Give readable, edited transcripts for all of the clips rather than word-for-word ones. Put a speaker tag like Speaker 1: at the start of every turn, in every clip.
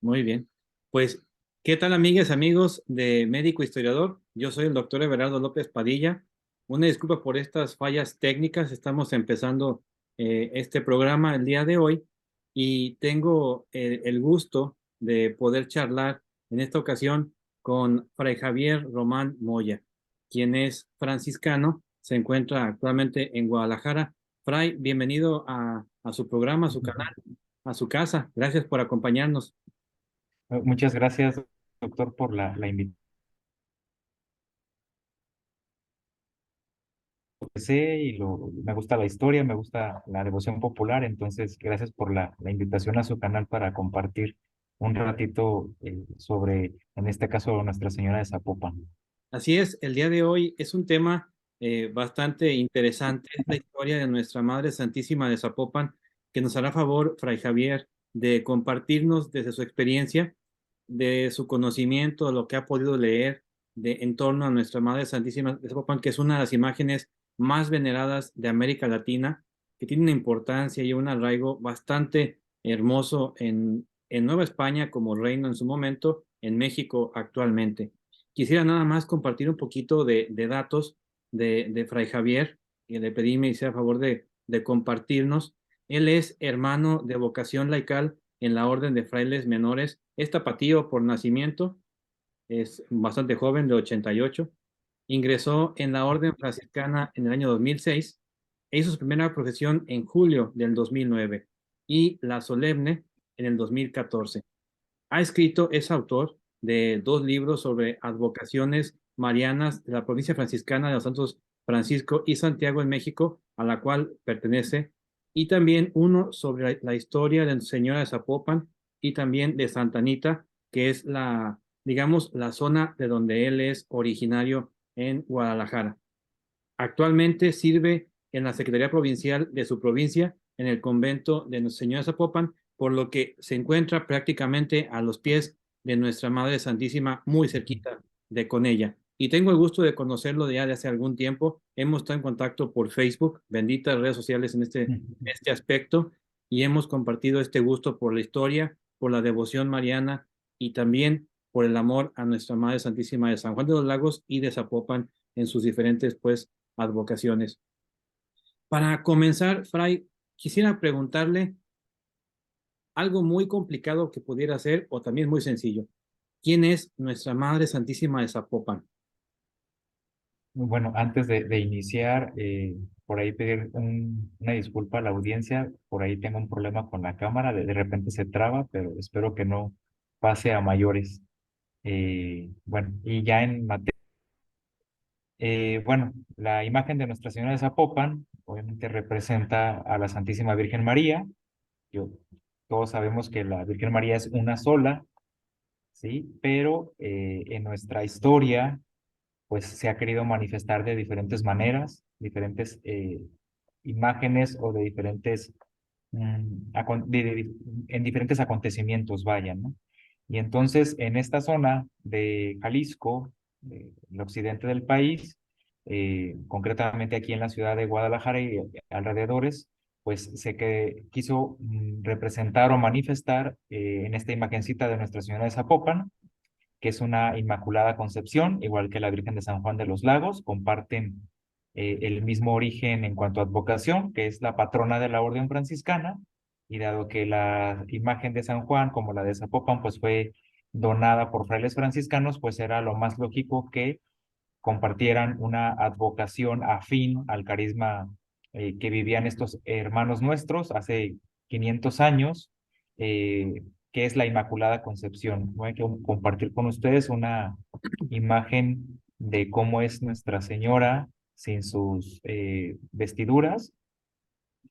Speaker 1: Muy bien. Pues, ¿qué tal, amigas, amigos de Médico Historiador? Yo soy el doctor Everardo López Padilla. Una disculpa por estas fallas técnicas. Estamos empezando este programa el día de hoy y tengo el gusto de poder charlar en esta ocasión con Fray Javier Román Moya, quien es franciscano, se encuentra actualmente en Guadalajara. Fray, bienvenido a su programa, a su canal, a su casa. Gracias por acompañarnos.
Speaker 2: Muchas gracias, doctor, por la invitación. Sé y me gusta la historia, me gusta la devoción popular, entonces gracias por la invitación a su canal para compartir un ratito sobre, en este caso, Nuestra Señora de Zapopan.
Speaker 1: Así es, el día de hoy es un tema bastante interesante, es la historia de nuestra Madre Santísima de Zapopan, que nos hará favor, Fray Javier, de compartirnos desde su experiencia, de su conocimiento, lo que ha podido leer en torno a nuestra Madre Santísima de Zapopan, que es una de las imágenes más veneradas de América Latina, que tiene una importancia y un arraigo bastante hermoso en Nueva España como reino en su momento, en México actualmente. Quisiera nada más compartir un poquito de datos de Fray Javier, y le pedí me hiciera favor de compartirnos. Él es hermano de vocación laical en la Orden de Frailes Menores, es tapatío por nacimiento, es bastante joven, de 88. Ingresó en la Orden Franciscana en el año 2006 e hizo su primera profesión en julio del 2009 y la solemne en el 2014. Ha escrito, es autor de dos libros sobre advocaciones marianas de la provincia franciscana de los Santos Francisco y Santiago en México, a la cual pertenece, y también uno sobre la historia de Nuestra Señora de Zapopan y también de Santa Anita, que es digamos, la zona de donde él es originario en Guadalajara. Actualmente sirve en la Secretaría Provincial de su provincia, en el convento de Nuestra Señora de Zapopan, por lo que se encuentra prácticamente a los pies de Nuestra Madre Santísima, muy cerquita de con ella. Y tengo el gusto de conocerlo ya de hace algún tiempo. Hemos estado en contacto por Facebook, benditas redes sociales en este aspecto, y hemos compartido este gusto por la historia, por la devoción mariana y también por el amor a Nuestra Madre Santísima de San Juan de los Lagos y de Zapopan en sus diferentes, pues, advocaciones. Para comenzar, Fray, quisiera preguntarle algo muy complicado que pudiera ser o también muy sencillo. ¿Quién es nuestra Madre Santísima de Zapopan?
Speaker 2: Bueno, antes de iniciar, por ahí pedir una disculpa a la audiencia, por ahí tengo un problema con la cámara, de repente se traba, pero espero que no pase a mayores. Bueno, y ya en materia. Bueno, la imagen de Nuestra Señora de Zapopan obviamente representa a la Santísima Virgen María. Yo, todos sabemos que la Virgen María es una sola, ¿sí? Pero en nuestra historia, pues se ha querido manifestar de diferentes maneras, diferentes imágenes o de diferentes, en diferentes acontecimientos, vayan, ¿no? Y entonces en esta zona de Jalisco, el occidente del país, concretamente aquí en la ciudad de Guadalajara y alrededores, pues quiso representar o manifestar en esta imagencita de Nuestra Señora de Zapopan, que es una Inmaculada Concepción, igual que la Virgen de San Juan de los Lagos, comparten el mismo origen en cuanto a advocación, que es la patrona de la Orden Franciscana, y dado que la imagen de San Juan, como la de Zapopan, pues fue donada por frailes franciscanos, pues era lo más lógico que compartieran una advocación afín al carisma que vivían estos hermanos nuestros hace 500 años, que es la Inmaculada Concepción. Voy a compartir con ustedes una imagen de cómo es Nuestra Señora sin sus vestiduras.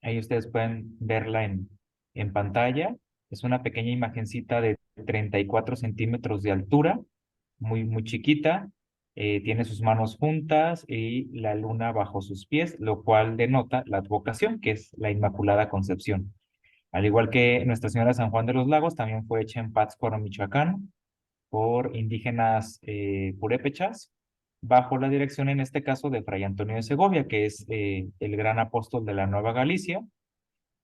Speaker 2: Ahí ustedes pueden verla en pantalla. Es una pequeña imagencita de 34 centímetros de altura, muy, muy chiquita. Tiene sus manos juntas y la luna bajo sus pies, lo cual denota la advocación, que es la Inmaculada Concepción. Al igual que Nuestra Señora de San Juan de los Lagos, también fue hecha en Pátzcuaro, Michoacán, por indígenas purépechas, bajo la dirección en este caso de Fray Antonio de Segovia, que es el gran apóstol de la Nueva Galicia.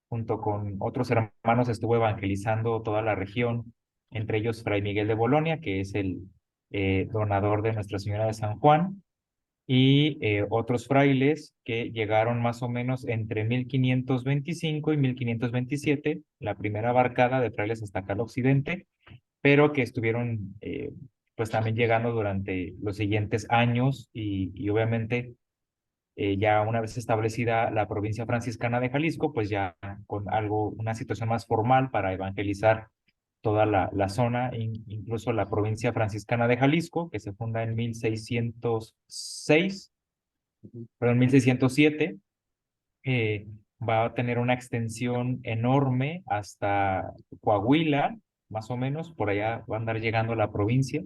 Speaker 2: Junto con otros hermanos estuvo evangelizando toda la región entre ellos Fray Miguel de Bolonia, que es el donador de Nuestra Señora de San Juan, y otros frailes que llegaron más o menos entre 1525 y 1527, la primera barcada de frailes hasta acá al occidente, pero que estuvieron pues también llegando durante los siguientes años y obviamente ya una vez establecida la provincia franciscana de Jalisco, pues ya con algo, una situación más formal para evangelizar toda la zona, incluso la provincia franciscana de Jalisco, que se funda en 1606,
Speaker 1: Ujú.
Speaker 2: pero en 1607 eh, va a tener una extensión enorme hasta Coahuila, más o menos, por allá va a andar llegando la provincia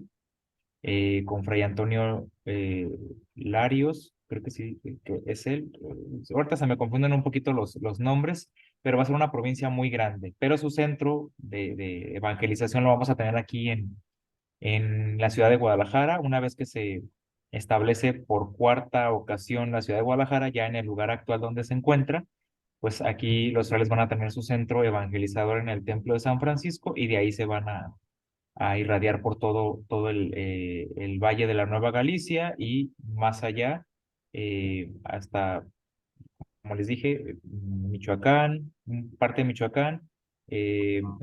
Speaker 2: con Fray Antonio Larios, creo que sí, que es él. Ahorita se me confunden un poquito los nombres, pero va a ser una provincia muy grande. Pero su centro de evangelización lo vamos a tener aquí en la ciudad de Guadalajara, una vez que se establece por cuarta ocasión la ciudad de Guadalajara, ya en el lugar actual donde se encuentra. Pues aquí los frailes van a tener su centro evangelizador en el Templo de San Francisco y de ahí se van a irradiar por todo el Valle de la Nueva Galicia y más allá, hasta, como les dije, Michoacán, parte de Michoacán,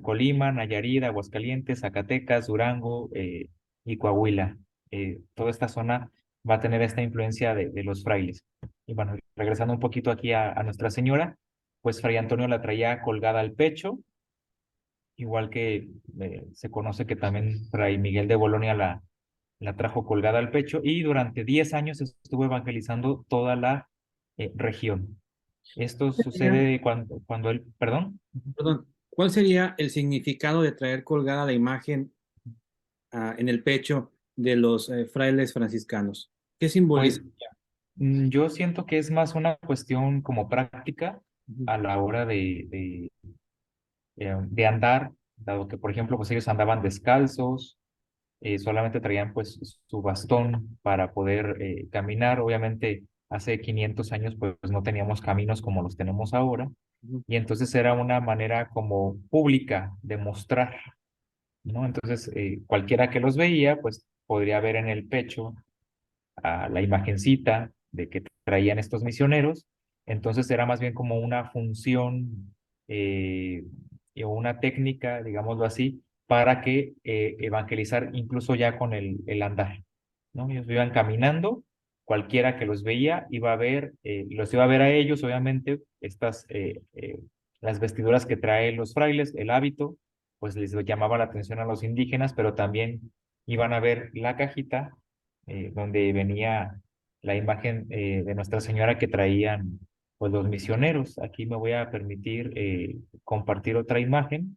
Speaker 2: Colima, Nayarit, Aguascalientes, Zacatecas, Durango y Coahuila. Toda esta zona va a tener esta influencia de los frailes. Y bueno, regresando un poquito aquí a Nuestra Señora, pues Fray Antonio la traía colgada al pecho, igual que se conoce que también Fray Miguel de Bolonia la trajo colgada al pecho y durante 10 años estuvo evangelizando toda la región. Esto
Speaker 1: Sería-
Speaker 2: sucede cuando él, perdón.
Speaker 1: Perdón, ¿cuál sería el significado de traer colgada la imagen en el pecho de los frailes franciscanos? ¿Qué simboliza?
Speaker 2: Pues yo siento que es más una cuestión como práctica
Speaker 1: Ujú,
Speaker 2: a la hora de andar, dado que, por ejemplo, pues ellos andaban descalzos, solamente traían pues su bastón para poder caminar. Obviamente hace 500 años pues no teníamos caminos como los tenemos ahora
Speaker 1: ujú.
Speaker 2: y entonces era una manera como pública de mostrar, ¿no? Entonces cualquiera que los veía pues podría ver en el pecho a la imagencita de que traían estos misioneros. Entonces era más bien como una función eh, o una técnica, digámoslo así, para que evangelizar incluso ya con el andar, ¿no? Ellos iban caminando, cualquiera que los veía iba a ver, los iba a ver a ellos, obviamente, las vestiduras que traen los frailes, el hábito, pues les llamaba la atención a los indígenas, pero también iban a ver la cajita donde venía la imagen de Nuestra Señora que traían pues los misioneros. Aquí me voy a permitir compartir otra imagen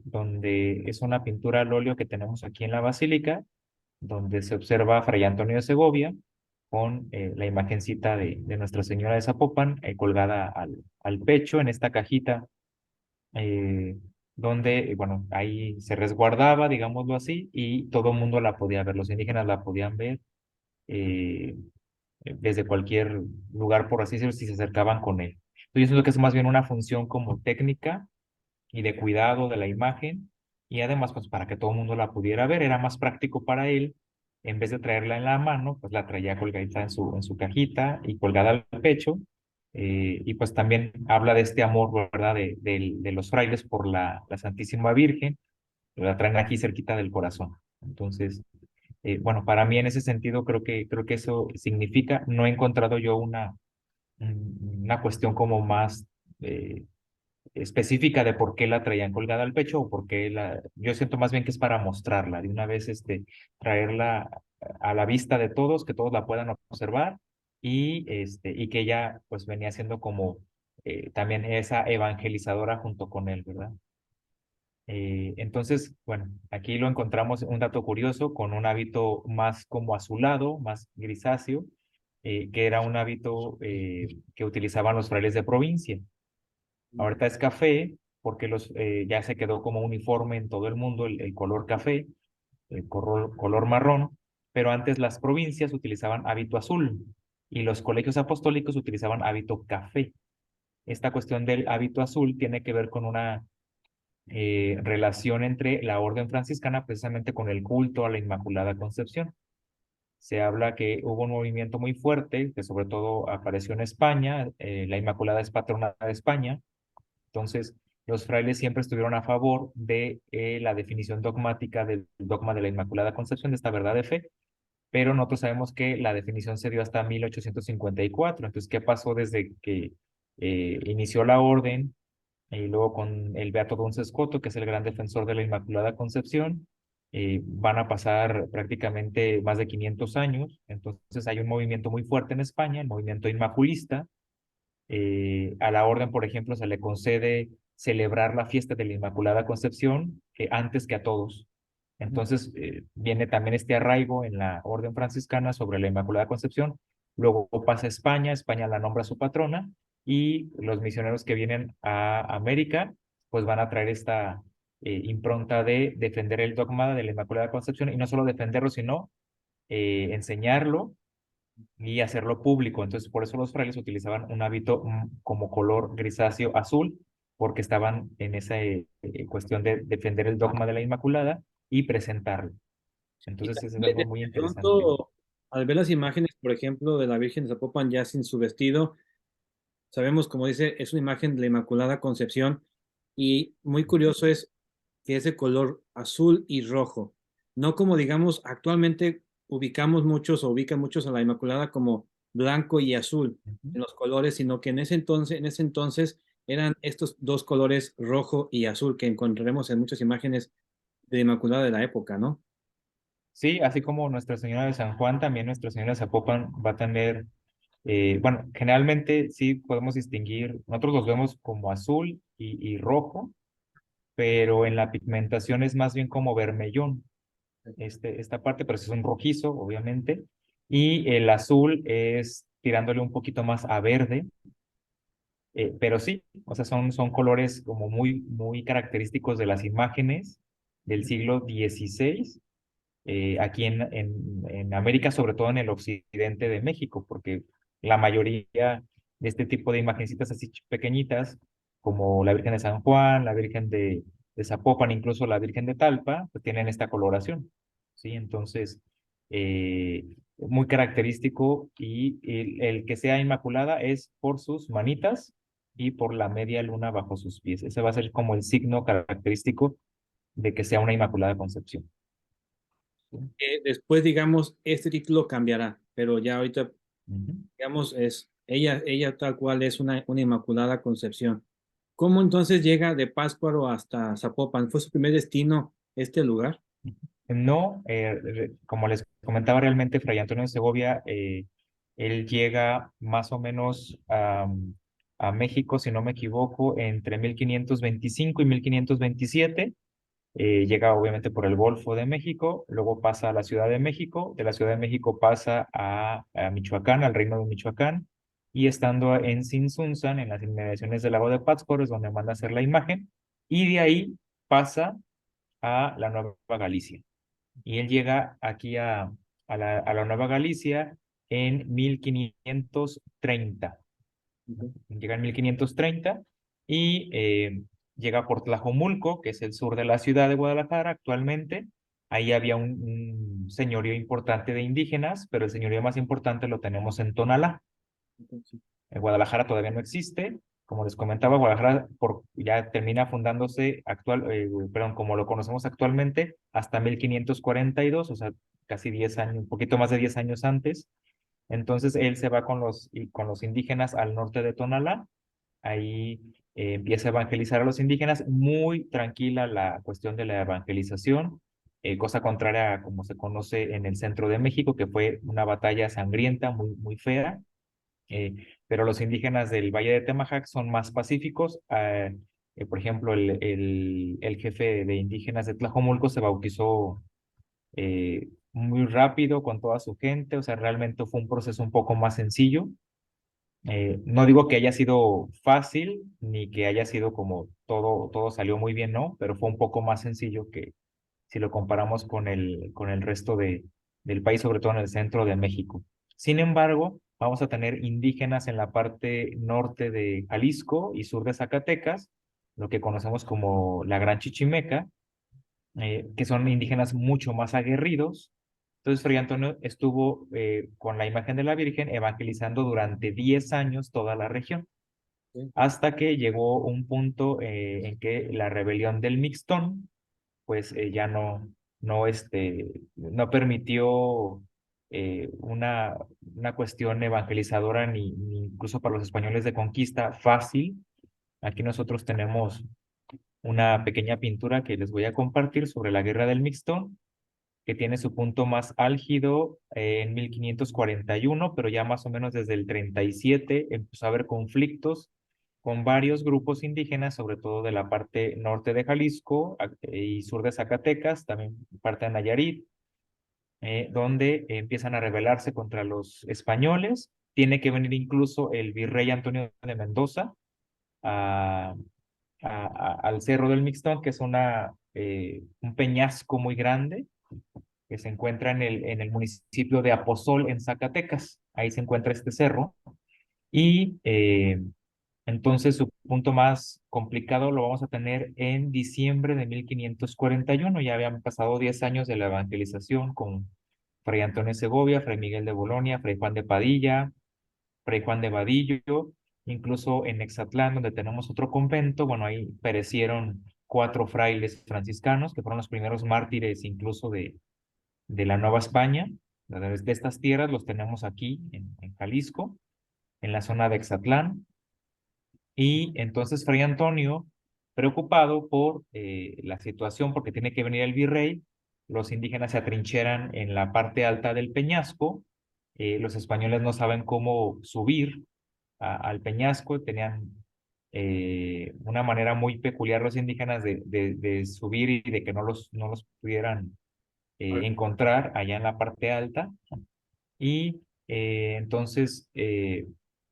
Speaker 2: donde es una pintura al óleo que tenemos aquí en la basílica, donde se observa a Fray Antonio de Segovia con la imagencita de Nuestra Señora de Zapopan colgada al pecho en esta cajita eh, donde, bueno, ahí se resguardaba, digámoslo así, y todo el mundo la podía ver, los indígenas la podían ver eh, desde cualquier lugar, por así decirlo, si se acercaban con él. Entonces, yo siento que es más bien una función como técnica y de cuidado de la imagen, y además, pues para que todo el mundo la pudiera ver, era más práctico para él, en vez de traerla en la mano, pues la traía colgadita en su cajita y colgada al pecho, y pues también habla de este amor, ¿verdad?, de los frailes por la Santísima Virgen, la traen aquí cerquita del corazón. Entonces, bueno, para mí en ese sentido creo que eso significa, no he encontrado yo una cuestión como más específica de por qué la traían colgada al pecho o por qué yo siento más bien que es para mostrarla, de una vez traerla a la vista de todos, que todos la puedan observar y que ella pues venía siendo como también esa evangelizadora junto con él, ¿verdad? Entonces, bueno, aquí lo encontramos un dato curioso con un hábito más como azulado, más grisáceo, que era un hábito que utilizaban los frailes de provincia. Ahorita es café porque ya se quedó como uniforme en todo el mundo el color café, el color marrón, pero antes las provincias utilizaban hábito azul y los colegios apostólicos utilizaban hábito café. Esta cuestión del hábito azul tiene que ver con una relación entre la orden franciscana precisamente con el culto a la Inmaculada Concepción. Se habla que hubo un movimiento muy fuerte, que sobre todo apareció en España, la Inmaculada es patrona de España, entonces los frailes siempre estuvieron a favor de la definición dogmática del dogma de la Inmaculada Concepción, de esta verdad de fe, pero nosotros sabemos que la definición se dio hasta 1854. Entonces, ¿qué pasó desde que inició la orden? Y luego con el Beato Don Scoto, que es el gran defensor de la Inmaculada Concepción, van a pasar prácticamente más de 500 años. Entonces hay un movimiento muy fuerte en España, el movimiento inmaculista. A la orden, por ejemplo, se le concede celebrar la fiesta de la Inmaculada Concepción antes que a todos. Entonces, viene también este arraigo en la orden franciscana sobre la Inmaculada Concepción. Luego pasa a España, España la nombra su patrona y los misioneros que vienen a América, pues van a traer esta impronta de defender el dogma de la Inmaculada Concepción y no solo defenderlo, sino enseñarlo y hacerlo público. Entonces, por eso los frailes utilizaban un hábito como color grisáceo azul, porque estaban en esa cuestión de defender el dogma de la Inmaculada y presentarlo.
Speaker 1: Y
Speaker 2: Entonces, eso es algo
Speaker 1: de
Speaker 2: muy interesante.
Speaker 1: pronto, al ver las imágenes, por ejemplo, de la Virgen de Zapopan ya sin su vestido, sabemos, como dice, es una imagen de la Inmaculada Concepción y muy curioso es que es de color azul y rojo. No como, digamos, actualmente ubicamos muchos o ubican muchos a la Inmaculada como blanco y azul
Speaker 2: Ujú.
Speaker 1: en los colores, sino que en ese entonces eran estos dos colores rojo y azul que encontraremos en muchas imágenes de la Inmaculada de la época, ¿no?
Speaker 2: Sí, así como Nuestra Señora de San Juan, también Nuestra Señora de Zapopan va a tener, bueno, generalmente sí podemos distinguir, nosotros los vemos como azul y rojo, pero en la pigmentación es más bien como vermellón. Esta parte, pero sí es un rojizo, obviamente, y el azul es tirándole un poquito más a verde, pero sí, o sea, son colores como muy característicos de las imágenes del siglo XVI, aquí en América, sobre todo en el occidente de México, porque la mayoría de este tipo de imagencitas así pequeñitas, como la Virgen de San Juan, la Virgen de Zapopan, incluso la Virgen de Talpa, pues tienen esta coloración, ¿sí? Entonces, muy característico y el que sea inmaculada es por sus manitas y por la media luna bajo sus pies. Ese va a ser como el signo característico de que sea una inmaculada concepción. ¿Sí?
Speaker 1: Después, digamos, este título cambiará, pero ya ahorita,
Speaker 2: Ujú.
Speaker 1: digamos, es ella tal cual es una Inmaculada Concepción. ¿Cómo entonces llega de Pátzcuaro hasta Zapopan? ¿Fue su primer destino este lugar?
Speaker 2: No, como les comentaba realmente, Fray Antonio de Segovia, él llega más o menos a México, si no me equivoco, entre 1525 y 1527. Llega obviamente por el Golfo de México, luego pasa a la Ciudad de México, de la Ciudad de México pasa a Michoacán, al Reino de Michoacán, y estando en Sinsunzan, en las inmediaciones del lago de Pátzcuaro, es donde manda a hacer la imagen, y de ahí pasa a la Nueva Galicia. Y él llega aquí a la Nueva Galicia en 1530.
Speaker 1: Ujú.
Speaker 2: Llega en 1530 y llega por Tlajomulco, que es el sur de la ciudad de Guadalajara actualmente. Ahí había un señorío importante de indígenas, pero el señorío más importante lo tenemos en Tonalá.
Speaker 1: Entonces,
Speaker 2: Guadalajara todavía no existe. Como les comentaba, Guadalajara ya termina fundándose perdón, como lo conocemos actualmente, hasta 1542, o sea, casi 10 años, un poquito más de 10 años antes. Entonces él se va con los indígenas al norte de Tonalá. Ahí empieza a evangelizar a los indígenas. Muy tranquila la cuestión de la evangelización, cosa contraria a como se conoce en el centro de México, que fue una batalla sangrienta, muy fea. Pero los indígenas del Valle de Temajac son más pacíficos. Por ejemplo, el jefe de indígenas de Tlajomulco se bautizó muy rápido con toda su gente, o sea, realmente fue un proceso un poco más sencillo. No digo que haya sido fácil, ni que haya sido como todo salió muy bien, no, pero fue un poco más sencillo que si lo comparamos con el resto del país, sobre todo en el centro de México. Sin embargo, vamos a tener indígenas en la parte norte de Jalisco y sur de Zacatecas, lo que conocemos como la Gran Chichimeca, que son indígenas mucho más aguerridos. Entonces, Fray Antonio estuvo con la imagen de la Virgen evangelizando durante 10 años toda la región,
Speaker 1: sí,
Speaker 2: hasta que llegó un punto en que la rebelión del Mixtón, pues ya no permitió una cuestión evangelizadora ni incluso para los españoles de conquista fácil. Aquí nosotros tenemos una pequeña pintura que les voy a compartir sobre la guerra del Mixtón, que tiene su punto más álgido en 1541, pero ya más o menos desde el 37 empezó a haber conflictos con varios grupos indígenas, sobre todo de la parte norte de Jalisco y sur de Zacatecas, también parte de Nayarit, donde empiezan a rebelarse contra los españoles. Tiene que venir incluso el virrey Antonio de Mendoza a, al Cerro del Mixtón, que es un peñasco muy grande que se encuentra en el municipio de Aposol, en Zacatecas. Ahí se encuentra este cerro. Y entonces su punto más complicado lo vamos a tener en diciembre de 1541. Ya habían pasado 10 años de la evangelización con Fray Antonio Segovia, Fray Miguel de Bolonia, Fray Juan de Padilla, Fray Juan de Vadillo, incluso en Exatlán, donde tenemos otro convento. Bueno, ahí perecieron 4 frailes franciscanos, que fueron los primeros mártires incluso de la Nueva España. De estas tierras los tenemos aquí en Jalisco, en la zona de Exatlán. Y entonces Fray Antonio, preocupado por la situación, porque tiene que venir el virrey, los indígenas se atrincheran en la parte alta del peñasco, los españoles no saben cómo subir al peñasco, tenían una manera muy peculiar los indígenas de subir y de que no los pudieran encontrar allá en la parte alta. Y entonces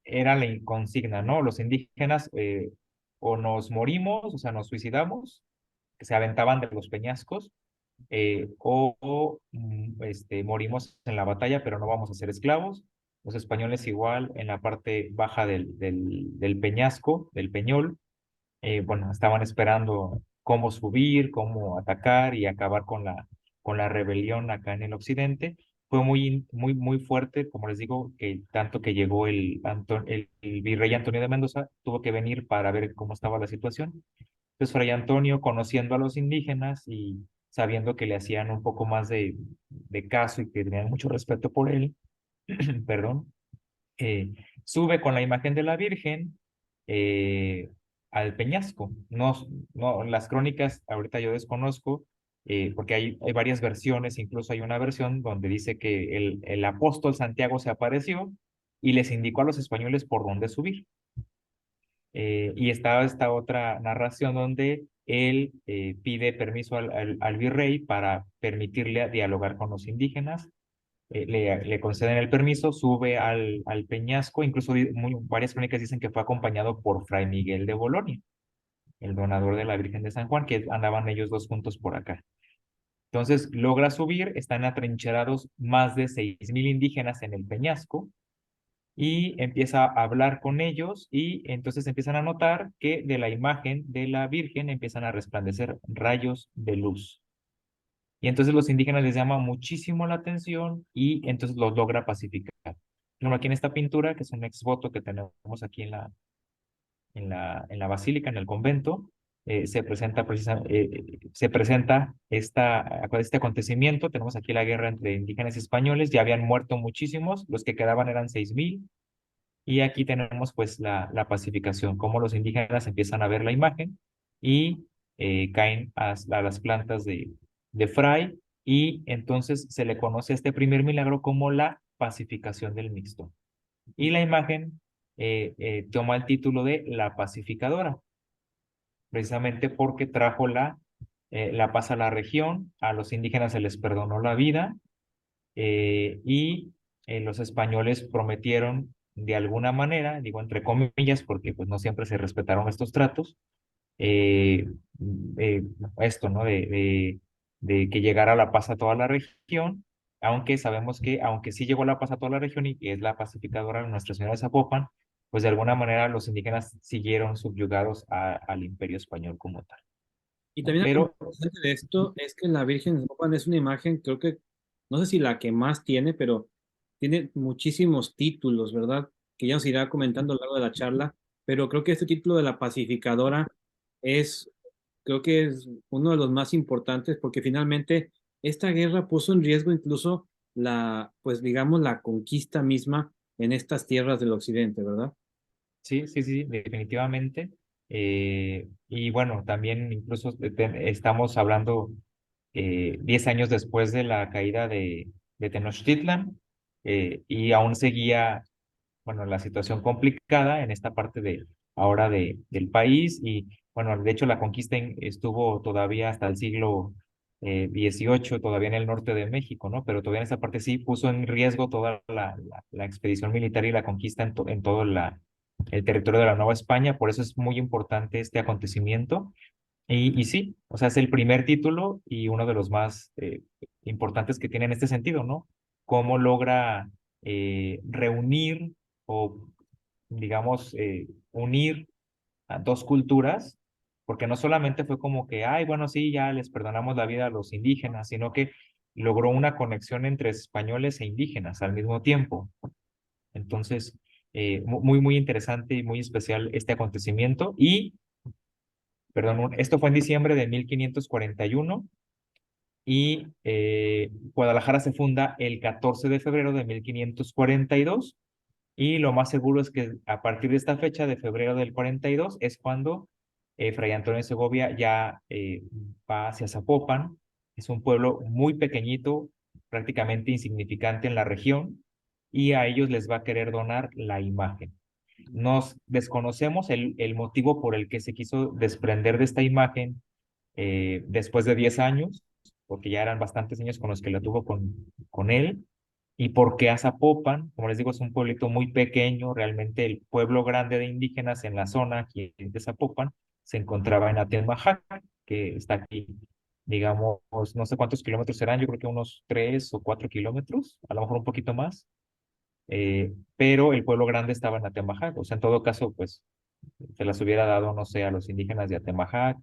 Speaker 2: era la consigna, ¿no? Los indígenas o nos morimos, o sea, nos suicidamos, que se aventaban de los peñascos, morimos en la batalla, pero no vamos a ser esclavos. Los españoles igual en la parte baja del peñasco, del peñol, bueno, estaban esperando cómo subir, cómo atacar y acabar con la rebelión acá en el occidente. Fue muy fuerte, como les digo, que tanto que llegó el virrey Antonio de Mendoza, tuvo que venir para ver cómo estaba la situación. Entonces, Fray Antonio, conociendo a los indígenas y sabiendo que le hacían un poco más de caso y que tenían mucho respeto por él, perdón, eh, sube con la imagen de la Virgen eh, al peñasco. No, no, las crónicas ahorita yo desconozco, porque hay varias versiones, incluso hay una versión donde dice que el apóstol Santiago se apareció y les indicó a los españoles por dónde subir. Y estaba esta otra narración donde él pide permiso al virrey para permitirle dialogar con los indígenas. Le conceden el permiso, sube al peñasco, incluso varias crónicas dicen que fue acompañado por Fray Miguel de Bolonia, el donador de la Virgen de San Juan, que andaban ellos dos juntos por acá. Entonces logra subir, están atrincherados más de 6,000 indígenas en el peñasco y empieza a hablar con ellos y entonces empiezan a notar que de la imagen de la Virgen empiezan a resplandecer rayos de luz. Y entonces los indígenas les llama muchísimo la atención y entonces los logra pacificar. Bueno, aquí en esta pintura, que es un exvoto que tenemos aquí en la basílica, en el convento, se presenta este acontecimiento. Tenemos aquí la guerra entre indígenas y españoles, ya habían muerto muchísimos, los que quedaban eran 6,000, y aquí tenemos pues la pacificación, cómo los indígenas empiezan a ver la imagen y caen a las plantas de Fray, y entonces se le conoce a este primer milagro como la pacificación del mixto. Y la imagen toma el título de la pacificadora, precisamente porque trajo la paz a la región, a los indígenas se les perdonó la vida, y los españoles prometieron de alguna manera, digo entre comillas, porque pues no siempre se respetaron estos tratos, eh, eh, esto, ¿no? De que llegara la paz a toda la región, aunque sabemos que, aunque sí llegó la paz a toda la región y que es la pacificadora Nuestra Señora de Zapopan, pues de alguna manera los indígenas siguieron subyugados al imperio español como tal,
Speaker 1: Y
Speaker 2: ¿no?
Speaker 1: también algo
Speaker 2: Pero
Speaker 1: interesante de esto es que la Virgen de Zapopan es una imagen, creo que, no sé si la que más tiene, pero tiene muchísimos títulos, ¿verdad? Que ya nos irá comentando a lo largo de la charla, pero creo que este título de la pacificadora es, creo que es uno de los más importantes porque finalmente esta guerra puso en riesgo incluso la, pues digamos, la conquista misma en estas tierras del occidente, ¿verdad?
Speaker 2: sí, sí, sí, definitivamente. Y bueno, también incluso estamos hablando 10 años después de la caída de Tenochtitlan, y aún seguía, bueno, la situación complicada en esta parte ahora del país. Y bueno, de hecho la conquista estuvo todavía hasta el siglo XVIII, todavía en el norte de México, ¿no? Pero todavía en esa parte sí puso en riesgo toda la expedición militar y la conquista en todo el territorio de la Nueva España. Por eso es muy importante este acontecimiento. Y sí, o sea, es el primer título y uno de los más importantes que tiene en este sentido, ¿no? Cómo logra reunir o, digamos, unir a dos culturas, porque no solamente fue como que, ay, bueno, sí, ya les perdonamos la vida a los indígenas, sino que logró una conexión entre españoles e indígenas al mismo tiempo. Entonces, muy, muy interesante y muy especial este acontecimiento. Y, perdón, esto fue en diciembre de 1541 y Guadalajara se funda el 14 de febrero de 1542. Y lo más seguro es que a partir de esta fecha, de febrero del 42 es cuando Fray Antonio de Segovia ya va hacia Zapopan. Es un pueblo muy pequeñito, prácticamente insignificante en la región, y a ellos les va a querer donar la imagen. Nos desconocemos el motivo por el que se quiso desprender de esta imagen después de 10 años, porque ya eran bastantes años con los que la tuvo con él. Y porque a Zapopan, como les digo, es un pueblito muy pequeño, realmente el pueblo grande de indígenas en la zona aquí de Zapopan se encontraba en Atemajac, que está aquí, digamos, no sé cuántos kilómetros serán, yo creo que unos 3 o 4 kilómetros, a lo mejor un poquito más, pero el pueblo grande estaba en Atemajac. O sea, en todo caso, pues se las hubiera dado, no sé, a los indígenas de Atemajac,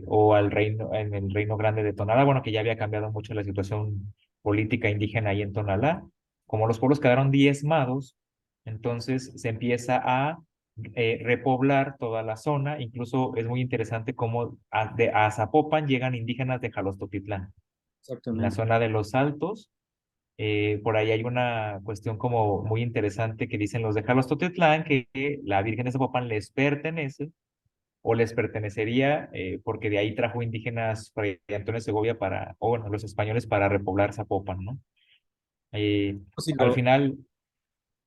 Speaker 2: o al reino, en el reino grande de Tonalá, bueno, que ya había cambiado mucho la situación política indígena ahí en Tonalá. Como los pueblos quedaron diezmados, entonces se empieza a repoblar toda la zona. Incluso es muy interesante cómo a Zapopan llegan indígenas de Jalostotitlán, en la
Speaker 1: Exactamente.
Speaker 2: zona de los Altos. Por ahí hay una cuestión como muy interesante que dicen los de Jalostotitlán, que la Virgen de Zapopan les pertenece o les pertenecería, porque de ahí trajo indígenas Fray Antonio de Segovia o bueno, los españoles para repoblar Zapopan, ¿no?
Speaker 1: Si
Speaker 2: Al
Speaker 1: lo,
Speaker 2: final,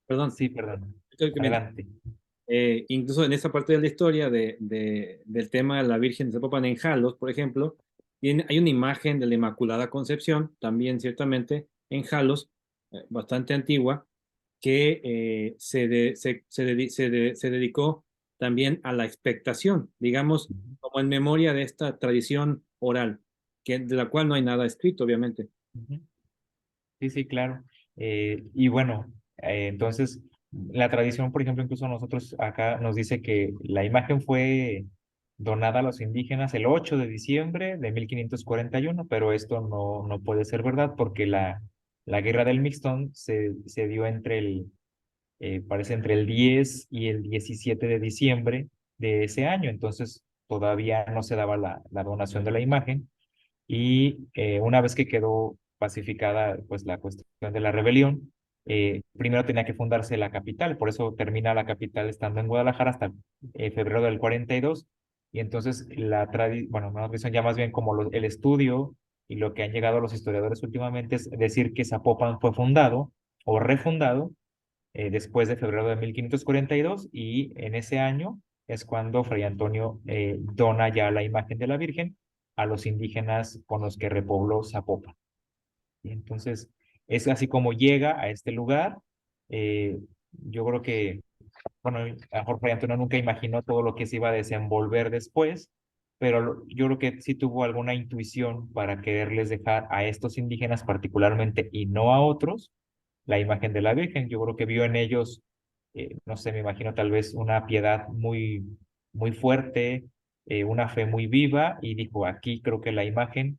Speaker 1: perdón,
Speaker 2: sí, perdón,
Speaker 1: creo que
Speaker 2: adelante.
Speaker 1: incluso en esta parte de la historia del tema de la Virgen de Zapopan en Jalos, por ejemplo, hay una imagen de la Inmaculada Concepción, también ciertamente en Jalos, bastante antigua, que se dedicó también a la expectación, digamos, como en memoria de esta tradición oral, de la cual no hay nada escrito, obviamente.
Speaker 2: Ujú. Sí, sí, claro. Y bueno, entonces, la tradición, por ejemplo, incluso nosotros acá nos dice que la imagen fue donada a los indígenas el 8 de diciembre de 1541, pero esto no puede ser verdad porque la guerra del Mixtón se dio parece entre el 10 y el 17 de diciembre de ese año. Entonces todavía no se daba la donación de la imagen. Y una vez que quedó pacificada pues la cuestión de la rebelión, primero tenía que fundarse la capital. Por eso termina la capital estando en Guadalajara hasta febrero del 42. Y entonces bueno, no la tradición, ya más bien como el estudio y lo que han llegado los historiadores últimamente es decir que Zapopan fue fundado o refundado después de febrero de 1542, y en ese año es cuando Fray Antonio dona ya la imagen de la Virgen a los indígenas con los que repobló Zapopan. Y entonces es así como llega a este lugar. Yo creo que, bueno, a lo mejor Fray Antonio nunca imaginó todo lo que se iba a desenvolver después, pero yo creo que sí tuvo alguna intuición para quererles dejar a estos indígenas particularmente y no a otros la imagen de la Virgen. Yo creo que vio en ellos no sé, me imagino tal vez una piedad muy fuerte, una fe muy viva, y dijo, aquí creo que la imagen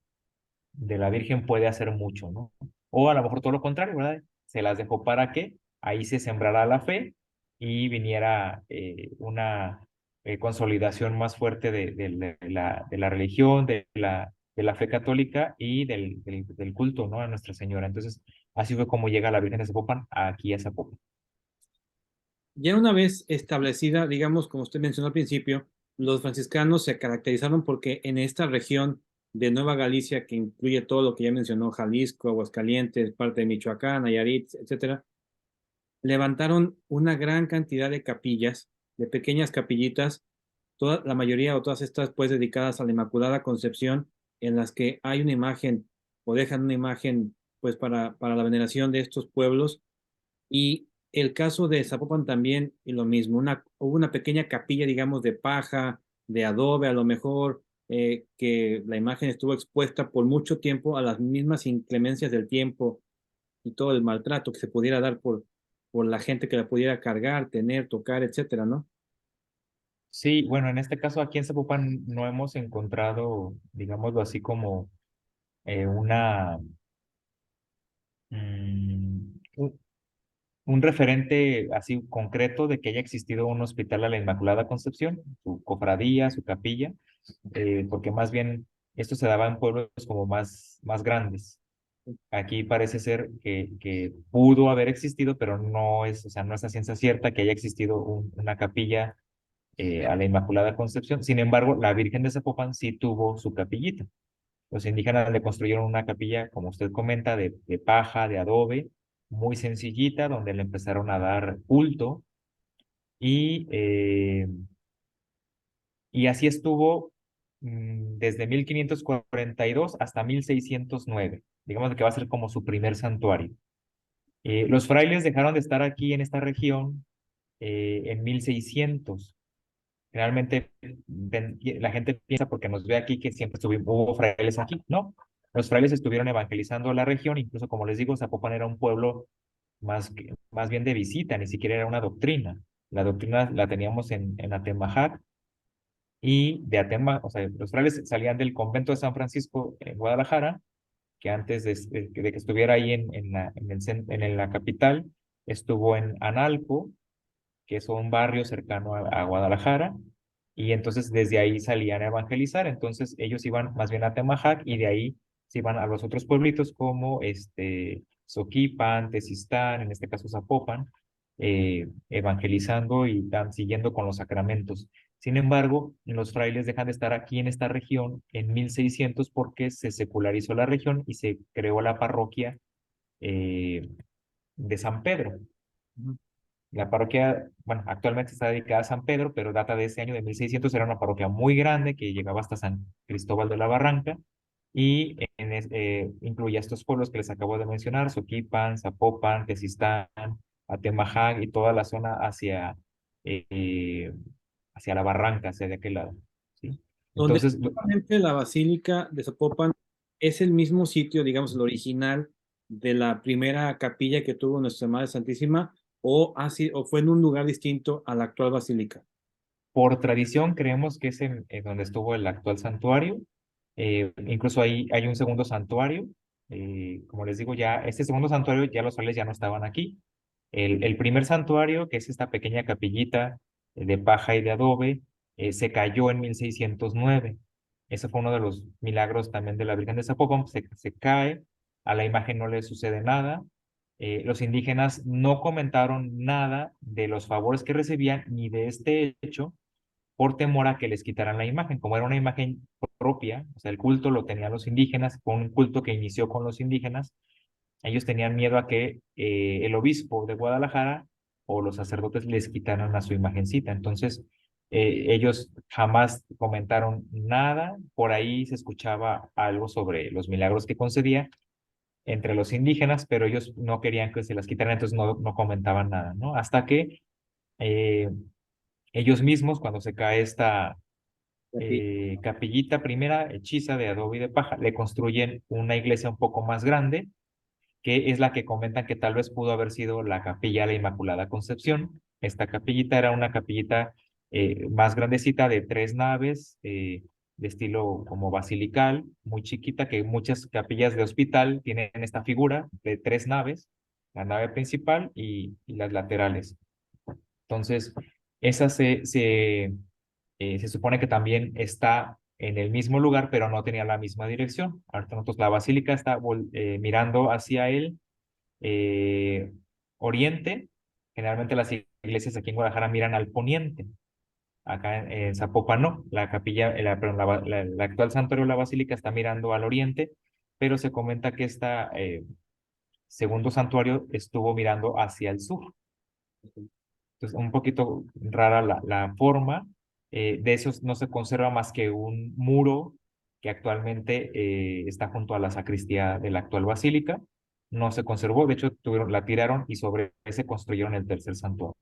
Speaker 2: de la Virgen puede hacer mucho, ¿no? O a lo mejor todo lo contrario, ¿verdad? Se las dejó para que ahí se sembrara la fe y viniera una consolidación más fuerte de la religión, de la fe católica y del culto, ¿no? A Nuestra Señora. Entonces, así fue como llega la Virgen de Zapopan aquí a Zapopan.
Speaker 1: Ya una vez establecida, digamos, como usted mencionó al principio, los franciscanos se caracterizaron porque en esta región de Nueva Galicia, que incluye todo lo que ya mencionó, Jalisco, Aguascalientes, parte de Michoacán, Nayarit, etcétera, levantaron una gran cantidad de capillas, de pequeñas capillitas, toda, la mayoría o todas estas pues dedicadas a la Inmaculada Concepción, en las que hay una imagen o dejan una imagen pues para la veneración de estos pueblos. Y el caso de Zapopan también, y lo mismo, hubo una pequeña capilla, digamos, de paja, de adobe, a lo mejor, que la imagen estuvo expuesta por mucho tiempo a las mismas inclemencias del tiempo y todo el maltrato que se pudiera dar por la gente que la pudiera cargar, tener, tocar, etcétera, ¿no?
Speaker 2: Sí, bueno, en este caso aquí en Zapopan no hemos encontrado, digámoslo así, como una, un referente así concreto de que haya existido un hospital a la Inmaculada Concepción, su cofradía, su capilla, porque más bien esto se daba en pueblos como más grandes. Aquí parece ser que pudo haber existido, pero no es, o sea, no es a ciencia cierta que haya existido una capilla a la Inmaculada Concepción. Sin embargo, la Virgen de Zapopan sí tuvo su capillita. Los indígenas le construyeron una capilla, como usted comenta, de paja, de adobe, muy sencillita, donde le empezaron a dar culto y, y así estuvo desde 1542 hasta 1609. Digamos que va a ser como su primer santuario. Los frailes dejaron de estar aquí en esta región en 1600. Realmente la gente piensa porque nos ve aquí que siempre hubo frailes aquí. No, los frailes estuvieron evangelizando la región, incluso como les digo, Zapopan era un pueblo más bien de visita, ni siquiera era una doctrina. La doctrina la teníamos en Atemajac y de Atema, o sea, los frailes salían del convento de San Francisco en Guadalajara, que antes de que estuviera ahí en la capital, estuvo en Analco, que es un barrio cercano a Guadalajara, y entonces desde ahí salían a evangelizar. Entonces ellos iban más bien a Temajac y de ahí se iban a los otros pueblitos como Soquipan, Tezistán, en este caso Zapopan, evangelizando y siguiendo con los sacramentos. Sin embargo, los frailes dejan de estar aquí en esta región en 1600 porque se secularizó la región y se creó la parroquia eh, de San Pedro.
Speaker 1: Ujú.
Speaker 2: La parroquia, bueno, actualmente está dedicada a San Pedro, pero data de ese año de 1600. Era una parroquia muy grande que llegaba hasta San Cristóbal de la Barranca y incluía estos pueblos que les acabo de mencionar: Soquipan, Zapopan, Tezistán, Atemajac y toda la zona eh, hacia la Barranca, hacia de aquel lado, ¿sí?
Speaker 1: Donde
Speaker 2: Entonces,
Speaker 1: justamente la Basílica de Zapopan es el mismo sitio, digamos, el original de la primera capilla que tuvo Nuestra Madre Santísima, o fue en un lugar distinto a la actual basílica.
Speaker 2: por tradición creemos que es en donde estuvo el actual santuario. Incluso ahí hay un segundo santuario. Como les digo, ya este segundo santuario, ya los frailes ya no estaban aquí. El primer santuario, que es esta pequeña capillita de paja y de adobe, se cayó en 1609. Ese fue uno de los milagros también de la Virgen de Zapopan. Se cae, a la imagen no le sucede nada. Los indígenas no comentaron nada de los favores que recibían ni de este hecho por temor a que les quitaran la imagen. Como era una imagen propia, o sea, el culto lo tenían los indígenas, fue un culto que inició con los indígenas. Ellos tenían miedo a que el obispo de Guadalajara o los sacerdotes les quitaran a su imagencita. Entonces, ellos jamás comentaron nada. Por ahí se escuchaba algo sobre los milagros que concedía entre los indígenas, pero ellos no querían que se las quitaran, entonces no comentaban nada, ¿no? Hasta que eh, ellos mismos, cuando se cae esta
Speaker 1: Aquí.
Speaker 2: capillita primera hechiza de adobe y de paja, le construyen una iglesia un poco más grande, que es la que comentan que tal vez pudo haber sido la capilla de la Inmaculada Concepción, Esta capillita era una capillita más grandecita de 3 naves, de estilo como basilical, muy chiquita, que muchas capillas de hospital tienen esta figura de 3 naves, la nave principal y las laterales. Entonces, esa se supone que también está en el mismo lugar, pero no tenía la misma dirección. Ahorita nosotros, la basílica está mirando hacia el eh, oriente. Generalmente las iglesias aquí en Guadalajara miran al poniente. Acá en Zapopan no. La capilla, perdón, la actual santuario de la basílica está mirando al oriente, pero se comenta que este segundo santuario estuvo mirando hacia el sur. Entonces, un poquito rara la forma. De esos no se conserva más que un muro que actualmente está junto a la sacristía de la actual basílica. No se conservó, de hecho la tiraron y sobre ese construyeron el tercer santuario.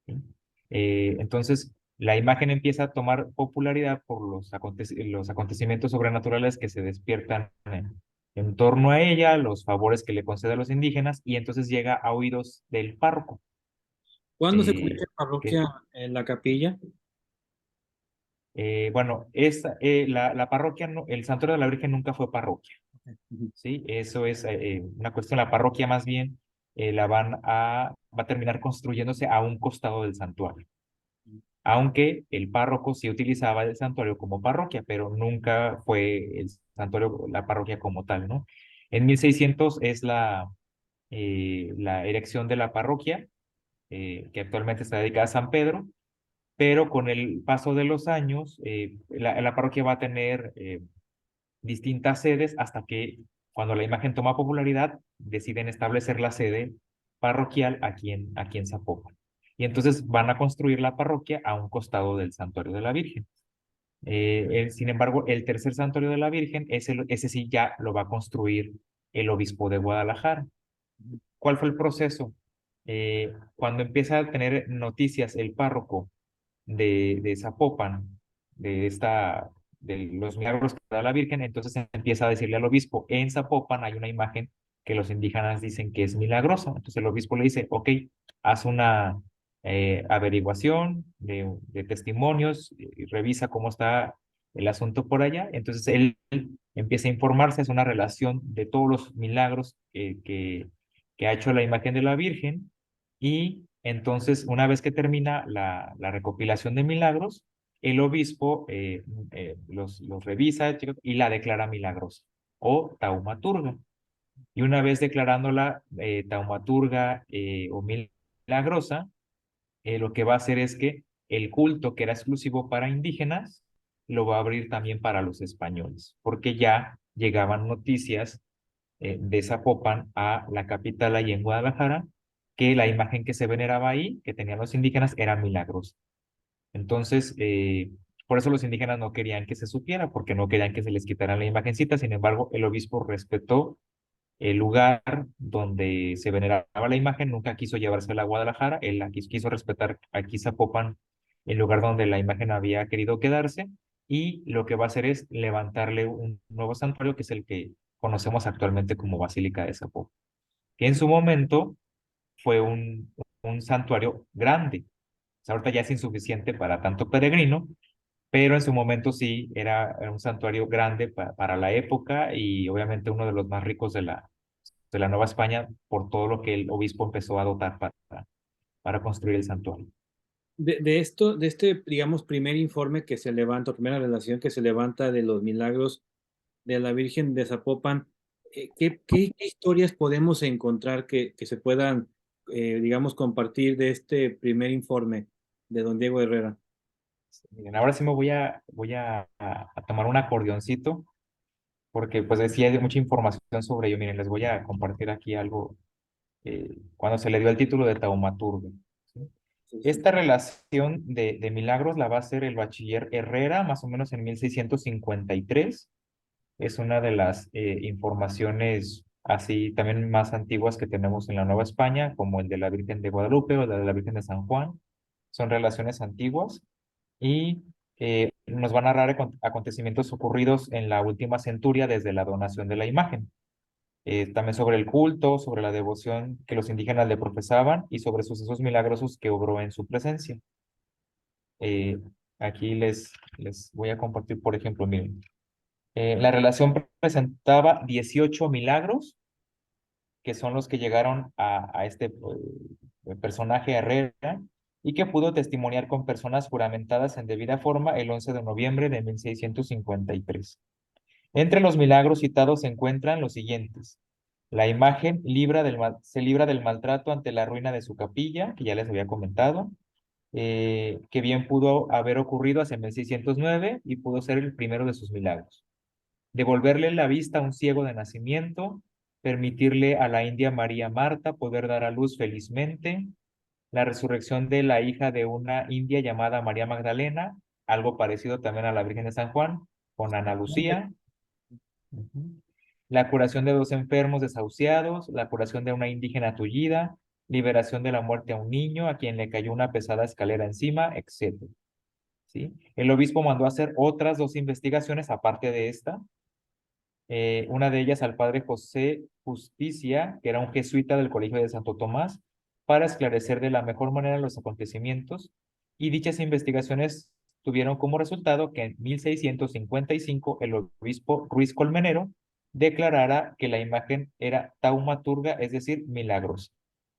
Speaker 2: ¿Sí? Entonces, la imagen empieza a tomar popularidad por los acontecimientos sobrenaturales que se despiertan en torno a ella, los favores que le concede a los indígenas, y entonces llega a oídos del párroco.
Speaker 1: ¿Cuándo se
Speaker 2: eh,
Speaker 1: convierte en parroquia
Speaker 2: que
Speaker 1: en la capilla?
Speaker 2: bueno, la parroquia, el Santuario de la Virgen nunca fue parroquia,
Speaker 1: Ujú.
Speaker 2: ¿sí? Eso es una cuestión. La parroquia más bien va a terminar construyéndose a un costado del santuario, aunque el párroco sí utilizaba el santuario como parroquia, pero nunca fue el santuario, la parroquia como tal, ¿no? En 1600 es la erección de la parroquia, que actualmente está dedicada a San Pedro, pero con el paso de los años, la parroquia va a tener distintas sedes hasta que cuando la imagen toma popularidad, deciden establecer la sede parroquial aquí en Zapopan. Y entonces van a construir la parroquia a un costado del Santuario de la Virgen. Sin embargo, el tercer Santuario de la Virgen, ese sí ya lo va a construir el obispo de Guadalajara. ¿Cuál fue el proceso? Cuando empieza a tener noticias el párroco de Zapopan, de los milagros que da la Virgen, entonces empieza a decirle al obispo, en Zapopan hay una imagen que los indígenas dicen que es milagrosa. Entonces el obispo le dice, ok, haz una averiguación de testimonios y revisa cómo está el asunto por allá. Entonces él empieza a informarse, es una relación de todos los milagros que ha hecho la imagen de la Virgen, y entonces, una vez que termina la recopilación de milagros, el obispo los revisa y la declara milagrosa o taumaturga. Y una vez declarándola taumaturga o milagrosa, lo que va a hacer es que el culto que era exclusivo para indígenas lo va a abrir también para los españoles, porque ya llegaban noticias de Zapopan a la capital, ahí en Guadalajara, que la imagen que se veneraba ahí, que tenían los indígenas, era milagrosa. Entonces, por eso los indígenas no querían que se supiera, porque no querían que se les quitara la imagencita. Sin embargo, el obispo respetó el lugar donde se veneraba la imagen, nunca quiso llevársela a Guadalajara, él aquí quiso respetar aquí Zapopan, el lugar donde la imagen había querido quedarse, y lo que va a hacer es levantarle un nuevo santuario, que es el que conocemos actualmente como Basílica de Zapopan, que en su momento fue un santuario grande. O sea, ahorita ya es insuficiente para tanto peregrino, pero en su momento sí era un santuario grande para la época, y obviamente uno de los más ricos de la Nueva España, por todo lo que el obispo empezó a dotar para construir el santuario.
Speaker 1: De este, digamos, primer informe que se levanta, primera relación que se levanta de los milagros de la Virgen de Zapopan, ¿qué historias podemos encontrar que se puedan, digamos, compartir de este primer informe de don Diego Herrera?
Speaker 2: Miren, ahora sí me voy a tomar un acordeoncito, porque pues decía hay mucha información sobre ello. Miren, les voy a compartir aquí algo cuando se le dio el título de taumaturgo. ¿Sí?
Speaker 1: Sí, sí.
Speaker 2: Esta relación de milagros la va a hacer el bachiller Herrera, más o menos en 1653. Es una de las informaciones así también más antiguas que tenemos en la Nueva España, como el de la Virgen de Guadalupe o la de la Virgen de San Juan. Son relaciones antiguas, y nos van a narrar acontecimientos ocurridos en la última centuria desde la donación de la imagen. también sobre el culto, sobre la devoción que los indígenas le profesaban y sobre sucesos milagrosos que obró en su presencia. Eh, Aquí les voy a compartir, por ejemplo, miren, la relación presentaba 18 milagros, que son los que llegaron a este personaje Herrera, y que pudo testimoniar con personas juramentadas en debida forma el 11 de noviembre de 1653. Entre los milagros citados se encuentran los siguientes. La imagen se libra del maltrato ante la ruina de su capilla, que ya les había comentado, que bien pudo haber ocurrido hace 1609 y pudo ser el primero de sus milagros. Devolverle la vista a un ciego de nacimiento, permitirle a la india María Marta poder dar a luz felizmente, la resurrección de la hija de una india llamada María Magdalena, algo parecido también a la Virgen de San Juan, con Ana Lucía. Ujú. La curación de dos enfermos desahuciados, la curación de una indígena tullida, liberación de la muerte a un niño a quien le cayó una pesada escalera encima, etc. ¿Sí? El obispo mandó a hacer otras dos investigaciones aparte de esta, una de ellas al padre José Justicia, que era un jesuita del Colegio de Santo Tomás, para esclarecer de la mejor manera los acontecimientos, y dichas investigaciones tuvieron como resultado que en 1655 el obispo Ruiz Colmenero declarara que la imagen era taumaturga, es decir, milagros.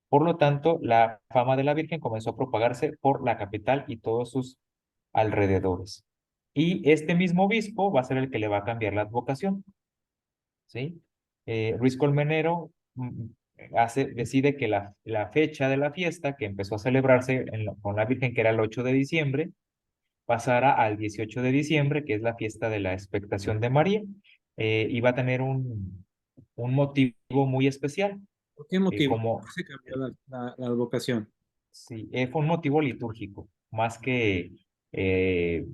Speaker 2: Por lo tanto, la fama de la Virgen comenzó a propagarse por la capital y todos sus alrededores. Y este mismo obispo va a ser el que le va a cambiar la advocación. ¿Sí? Ruiz Colmenero decide que la fecha de la fiesta, que empezó a celebrarse con la Virgen, que era el 8 de diciembre, pasara al 18 de diciembre, que es la fiesta de la expectación de María, y va a tener un motivo muy especial,
Speaker 1: ¿Por qué motivo? ¿Por
Speaker 2: como
Speaker 1: qué se cambió la advocación?
Speaker 2: sí, fue un motivo litúrgico, más que eh,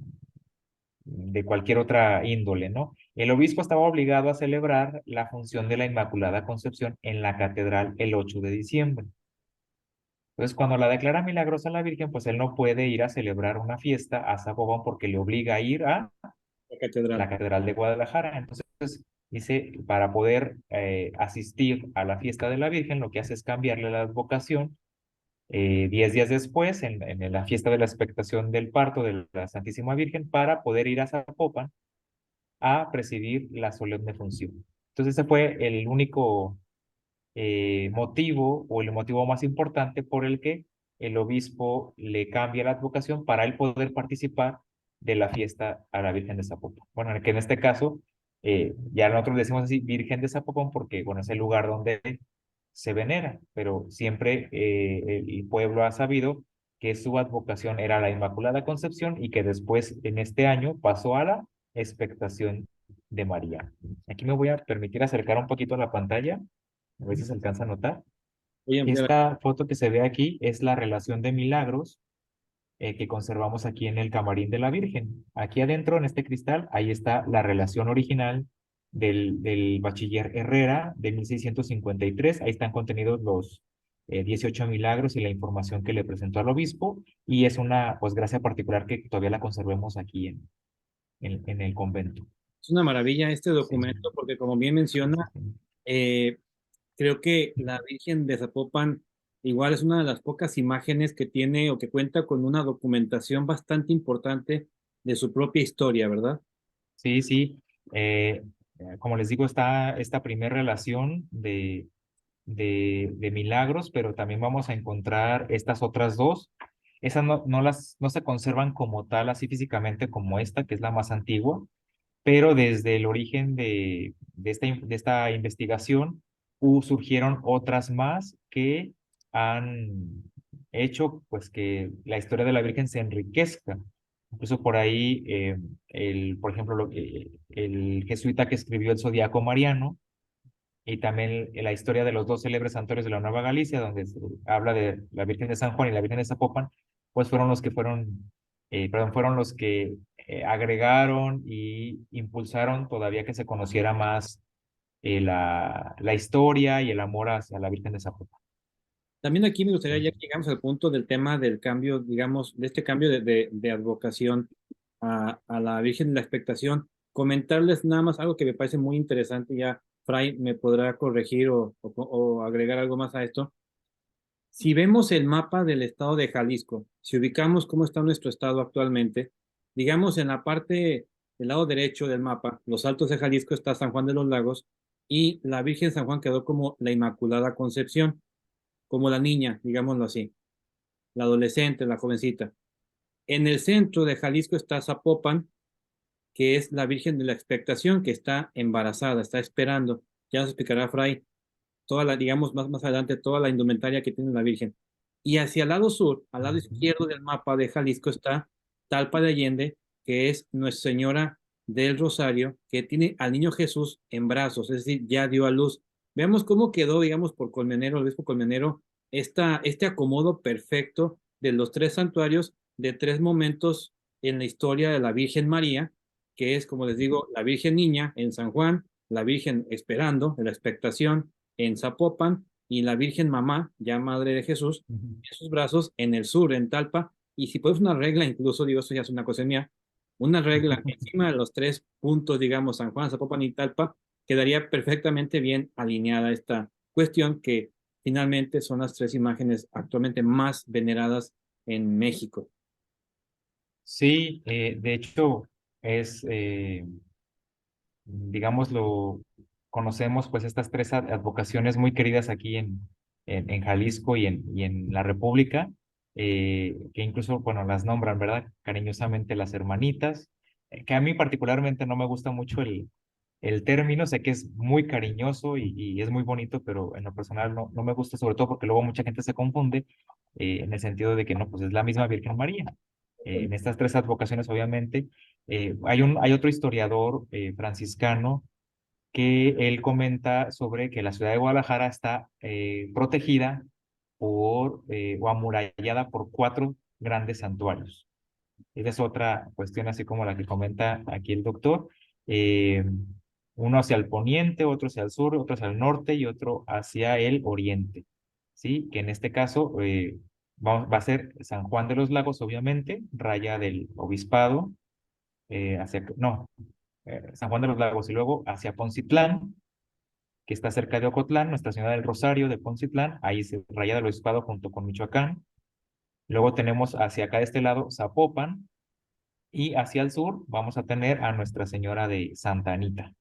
Speaker 2: de cualquier otra índole, ¿no? El obispo estaba obligado a celebrar la función de la Inmaculada Concepción en la catedral el 8 de diciembre. Entonces, cuando la declara milagrosa la Virgen, pues él no puede ir a celebrar una fiesta a Zapopan porque le obliga a ir a
Speaker 1: La
Speaker 2: la
Speaker 1: catedral.
Speaker 2: Catedral de Guadalajara. Entonces, dice, para poder asistir a la fiesta de la Virgen, lo que hace es cambiarle la advocación. 10 días después, en la fiesta de la expectación del parto de la Santísima Virgen, para poder ir a Zapopan a presidir la solemne función. Entonces ese fue el único motivo o el motivo más importante por el que el obispo le cambia la advocación para él poder participar de la fiesta a la Virgen de Zapopan. Bueno, que en este caso ya nosotros decimos así Virgen de Zapopan porque bueno, es el lugar donde se venera, pero siempre el pueblo ha sabido que su advocación era la Inmaculada Concepción y que después en este año pasó a la expectación de María. Aquí me voy a permitir acercar un poquito la pantalla, a ver si se alcanza a notar.
Speaker 1: Voy a ampliar.
Speaker 2: Esta foto que se ve aquí es la relación de milagros que conservamos aquí en el camarín de la Virgen. Aquí adentro, en este cristal, ahí está la relación original del bachiller Herrera de 1653. Ahí están contenidos los 18 milagros y la información que le presentó al obispo. Y es una, pues, gracia particular que todavía la conservemos aquí en el convento.
Speaker 1: Es una maravilla este
Speaker 2: Sí,
Speaker 1: documento porque como bien
Speaker 2: sí,
Speaker 1: menciona,
Speaker 2: sí, sí.
Speaker 1: eh, creo que la Virgen de Zapopan igual es una de las pocas imágenes que tiene o que cuenta con una documentación bastante importante de su propia historia, ¿verdad?
Speaker 2: Sí, sí. Eh, Como les digo, está esta primera relación de milagros, pero también vamos a encontrar estas otras dos. Esas no se conservan como tal, así físicamente como esta, que es la más antigua, pero desde el origen de esta investigación surgieron otras más que han hecho pues que la historia de la Virgen se enriquezca. Incluso por ahí, por ejemplo, el jesuita que escribió el Zodiaco Mariano, y también la historia de los dos célebres santuarios de la Nueva Galicia, donde se habla de la Virgen de San Juan y la Virgen de Zapopan, pues fueron los que agregaron y impulsaron todavía que se conociera más la historia y el amor hacia la Virgen de Zapopan.
Speaker 1: También aquí me gustaría,
Speaker 2: Sí,
Speaker 1: ya que llegamos al punto del tema del cambio, digamos, de este cambio de advocación a la Virgen de la Expectación, comentarles nada más algo que me parece muy interesante ya. Fray me podrá corregir o agregar algo más a esto. Si vemos el mapa del estado de Jalisco, si ubicamos cómo está nuestro estado actualmente, digamos en la parte del lado derecho del mapa, los Altos de Jalisco está San Juan de los Lagos y la Virgen San Juan quedó como la Inmaculada Concepción, como la niña, digámoslo así, la adolescente, la jovencita. En el centro de Jalisco está Zapopan, que es la Virgen de la Expectación, que está embarazada, está esperando. Ya nos explicará Fray toda la, digamos, más adelante, toda la indumentaria que tiene la Virgen. Y hacia el lado sur, al lado
Speaker 2: Ujú.
Speaker 1: izquierdo del mapa de Jalisco, está Talpa de Allende, que es Nuestra Señora del Rosario, que tiene al niño Jesús en brazos, es decir, ya dio a luz. Veamos cómo quedó, digamos, por Colmenero, el obispo Colmenero, este acomodo perfecto de los tres santuarios, de tres momentos en la historia de la Virgen María, que es, como les digo, la Virgen Niña en San Juan, la Virgen esperando, en la expectación, en Zapopan, y la Virgen Mamá, ya Madre de Jesús,
Speaker 2: Ujú.
Speaker 1: en sus brazos en el sur, en Talpa. Y si pones una regla, incluso, digo, eso ya es una cosa mía, una regla encima de los tres puntos, digamos, San Juan, Zapopan y Talpa, quedaría perfectamente bien alineada esta cuestión que finalmente son las tres imágenes actualmente más veneradas en México.
Speaker 2: Sí, de hecho, es, digámoslo, conocemos pues estas tres advocaciones muy queridas aquí en Jalisco y en la República, que incluso, bueno, las nombran, ¿verdad? Cariñosamente las hermanitas, que a mí particularmente no me gusta mucho el término, sé que es muy cariñoso y es muy bonito, pero en lo personal no me gusta, sobre todo porque luego mucha gente se confunde en el sentido de que no, pues es la misma Virgen María. En estas tres advocaciones, obviamente, hay otro historiador franciscano que él comenta sobre que la ciudad de Guadalajara está protegida o amurallada por cuatro grandes santuarios. Esa es otra cuestión, así como la que comenta aquí el doctor. Eh, Uno hacia el poniente, otro hacia el sur, otro hacia el norte y otro hacia el oriente. ¿Sí? Que en este caso va a ser San Juan de los Lagos, obviamente, raya del obispado, no, San Juan de los Lagos y luego hacia Poncitlán, que está cerca de Ocotlán, Nuestra Señora del Rosario de Poncitlán, ahí se raya del obispado junto con Michoacán. Luego tenemos hacia acá de este lado Zapopan, y hacia el sur vamos a tener a Nuestra Señora de Santa Anita.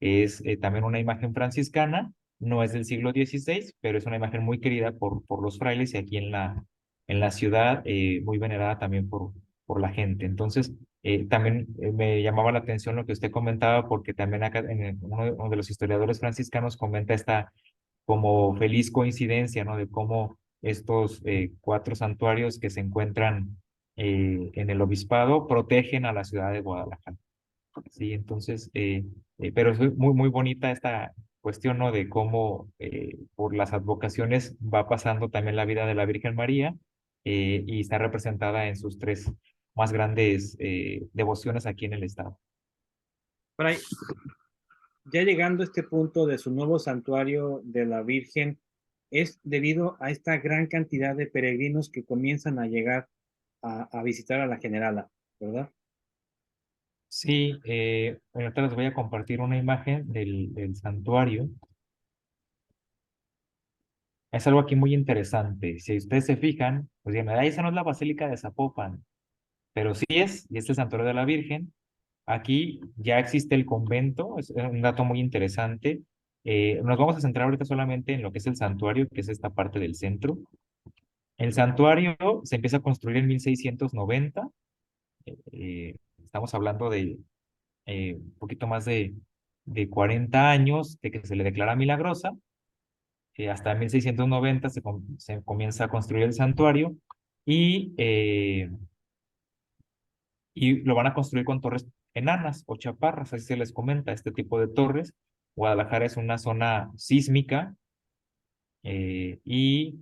Speaker 2: Es también una imagen franciscana, no es del siglo XVI, pero es una imagen muy querida por los frailes y aquí en la ciudad, muy venerada también por la gente. Entonces, también me llamaba la atención lo que usted comentaba, porque también acá uno de los historiadores franciscanos comenta esta como feliz coincidencia, ¿no? De cómo estos cuatro santuarios que se encuentran en el obispado protegen a la ciudad de Guadalajara. Sí, entonces, pero es muy bonita esta cuestión, ¿no? De cómo por las advocaciones va pasando también la vida de la Virgen María y está representada en sus tres más grandes devociones aquí en el estado.
Speaker 1: Fray, ya llegando a este punto de su nuevo santuario de la Virgen, es debido a esta gran cantidad de peregrinos que comienzan a llegar a visitar a la Generala, ¿verdad?
Speaker 2: Sí, ahorita les voy a compartir una imagen del santuario. Es algo aquí muy interesante. Si ustedes se fijan, pues bien, esa no es la Basílica de Zapopan, pero sí es, y es el Santuario de la Virgen. Aquí ya existe el convento, es un dato muy interesante. Nos vamos a centrar ahorita solamente en lo que es el santuario, que es esta parte del centro. El santuario se empieza a construir en 1690. Estamos hablando de un poquito más de 40 años de que se le declara milagrosa. Hasta 1690 se comienza a construir el santuario y, y lo van a construir con torres enanas o chaparras, así se les comenta, este tipo de torres. Guadalajara es una zona sísmica y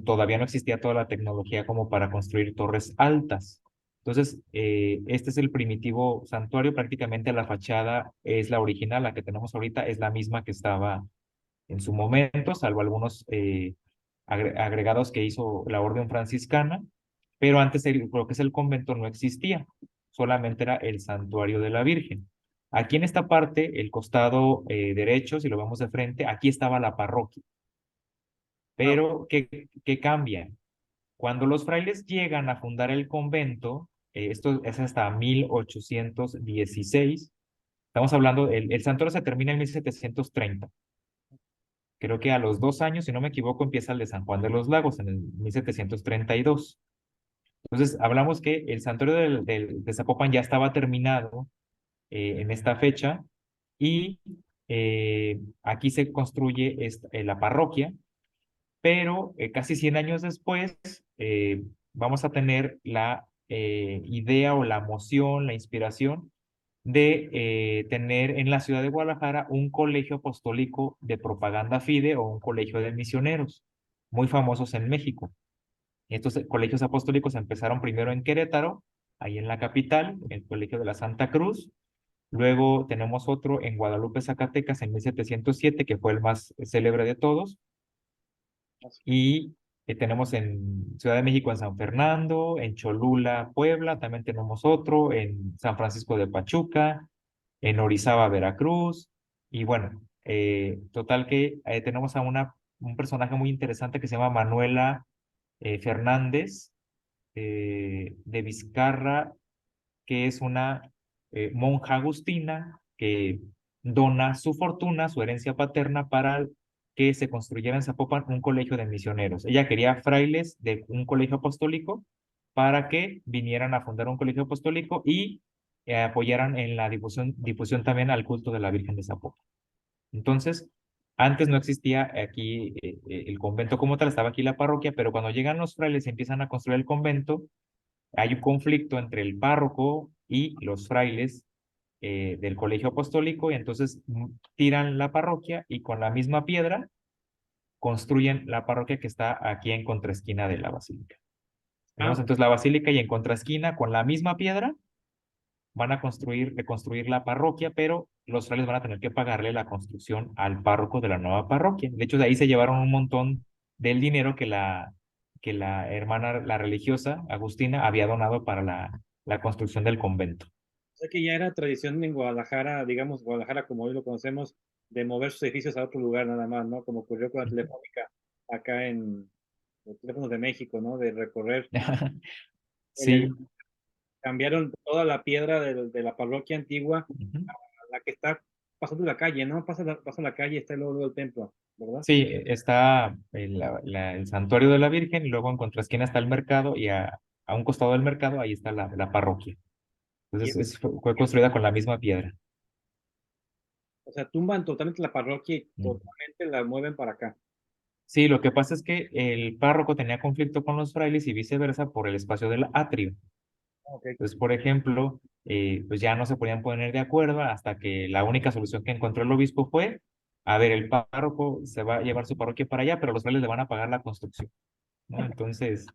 Speaker 2: todavía no existía toda la tecnología como para construir torres altas. Entonces, este es el primitivo santuario, prácticamente la fachada es la original, la que tenemos ahorita es la misma que estaba en su momento, salvo algunos agregados que hizo la orden franciscana, pero antes lo que es el convento no existía, solamente era el santuario de la Virgen. Aquí en esta parte, el costado derecho, si lo vemos de frente, aquí estaba la parroquia.
Speaker 1: Ah,
Speaker 2: Pero, ¿qué cambia? Cuando los frailes llegan a fundar el convento, esto es hasta 1816, estamos hablando, el santuario se termina en 1730. Creo que a los 2 años, si no me equivoco, empieza el de San Juan de los Lagos en el 1732. Entonces, hablamos que el santuario de Zapopan ya estaba terminado en esta fecha y aquí se construye la parroquia, pero casi 100 años después vamos a tener la idea o la moción, la inspiración de tener en la ciudad de Guadalajara un colegio apostólico de propaganda fide o un colegio de misioneros, muy famosos en México. Estos colegios apostólicos empezaron primero en Querétaro, ahí en la capital, el Colegio de la Santa Cruz. Luego tenemos otro en Guadalupe, Zacatecas, en 1707, que fue el más célebre de todos. Y tenemos en Ciudad de México, en San Fernando, en Cholula, Puebla, también tenemos otro, en San Francisco de Pachuca, en Orizaba, Veracruz. Y bueno, total que tenemos a un personaje muy interesante que se llama Manuela Fernández de Vizcarra, que es una monja agustina que dona su fortuna, su herencia paterna, para que se construyera en Zapopan un colegio de misioneros. Ella quería frailes de un colegio apostólico para que vinieran a fundar un colegio apostólico y apoyaran en la difusión también al culto de la Virgen de Zapopan. Entonces, antes no existía aquí el convento como tal, estaba aquí la parroquia, pero cuando llegan los frailes y empiezan a construir el convento, hay un conflicto entre el párroco y los frailes del colegio apostólico y entonces tiran la parroquia y con la misma piedra construyen la parroquia que está aquí en contraesquina de la basílica.
Speaker 1: ah,
Speaker 2: Tenemos entonces la basílica y en contraesquina con la misma piedra van a reconstruir la parroquia, pero los frailes van a tener que pagarle la construcción al párroco de la nueva parroquia. De hecho, de ahí se llevaron un montón del dinero que la hermana, la religiosa, Agustina, había donado para la construcción del convento.
Speaker 1: o sea que ya era tradición en Guadalajara, digamos, Guadalajara como hoy lo conocemos, de mover sus edificios a otro lugar nada más, ¿no? Como ocurrió con la Telefónica acá en los teléfonos de México, ¿no? De recorrer el
Speaker 2: Sí.
Speaker 1: cambiaron toda la piedra de la parroquia antigua
Speaker 2: Ujú.
Speaker 1: a la que está pasando la calle, ¿no? Pasa la calle y está luego el templo, ¿verdad?
Speaker 2: Sí, está el santuario de la Virgen y luego en contraesquina está el mercado y a un costado del mercado ahí está la parroquia.
Speaker 1: Y,
Speaker 2: Entonces fue construida con la misma piedra.
Speaker 1: o sea, tumban totalmente la parroquia y
Speaker 2: Mm.
Speaker 1: totalmente la mueven para acá.
Speaker 2: Sí, lo que pasa es que el párroco tenía conflicto con los frailes y viceversa por el espacio del atrio.
Speaker 1: Ok.
Speaker 2: Entonces, por ejemplo, pues ya no se podían poner de acuerdo hasta que la única solución que encontró el obispo fue, a ver, el párroco se va a llevar su parroquia para allá, pero los frailes le van a pagar la construcción, ¿no? Entonces,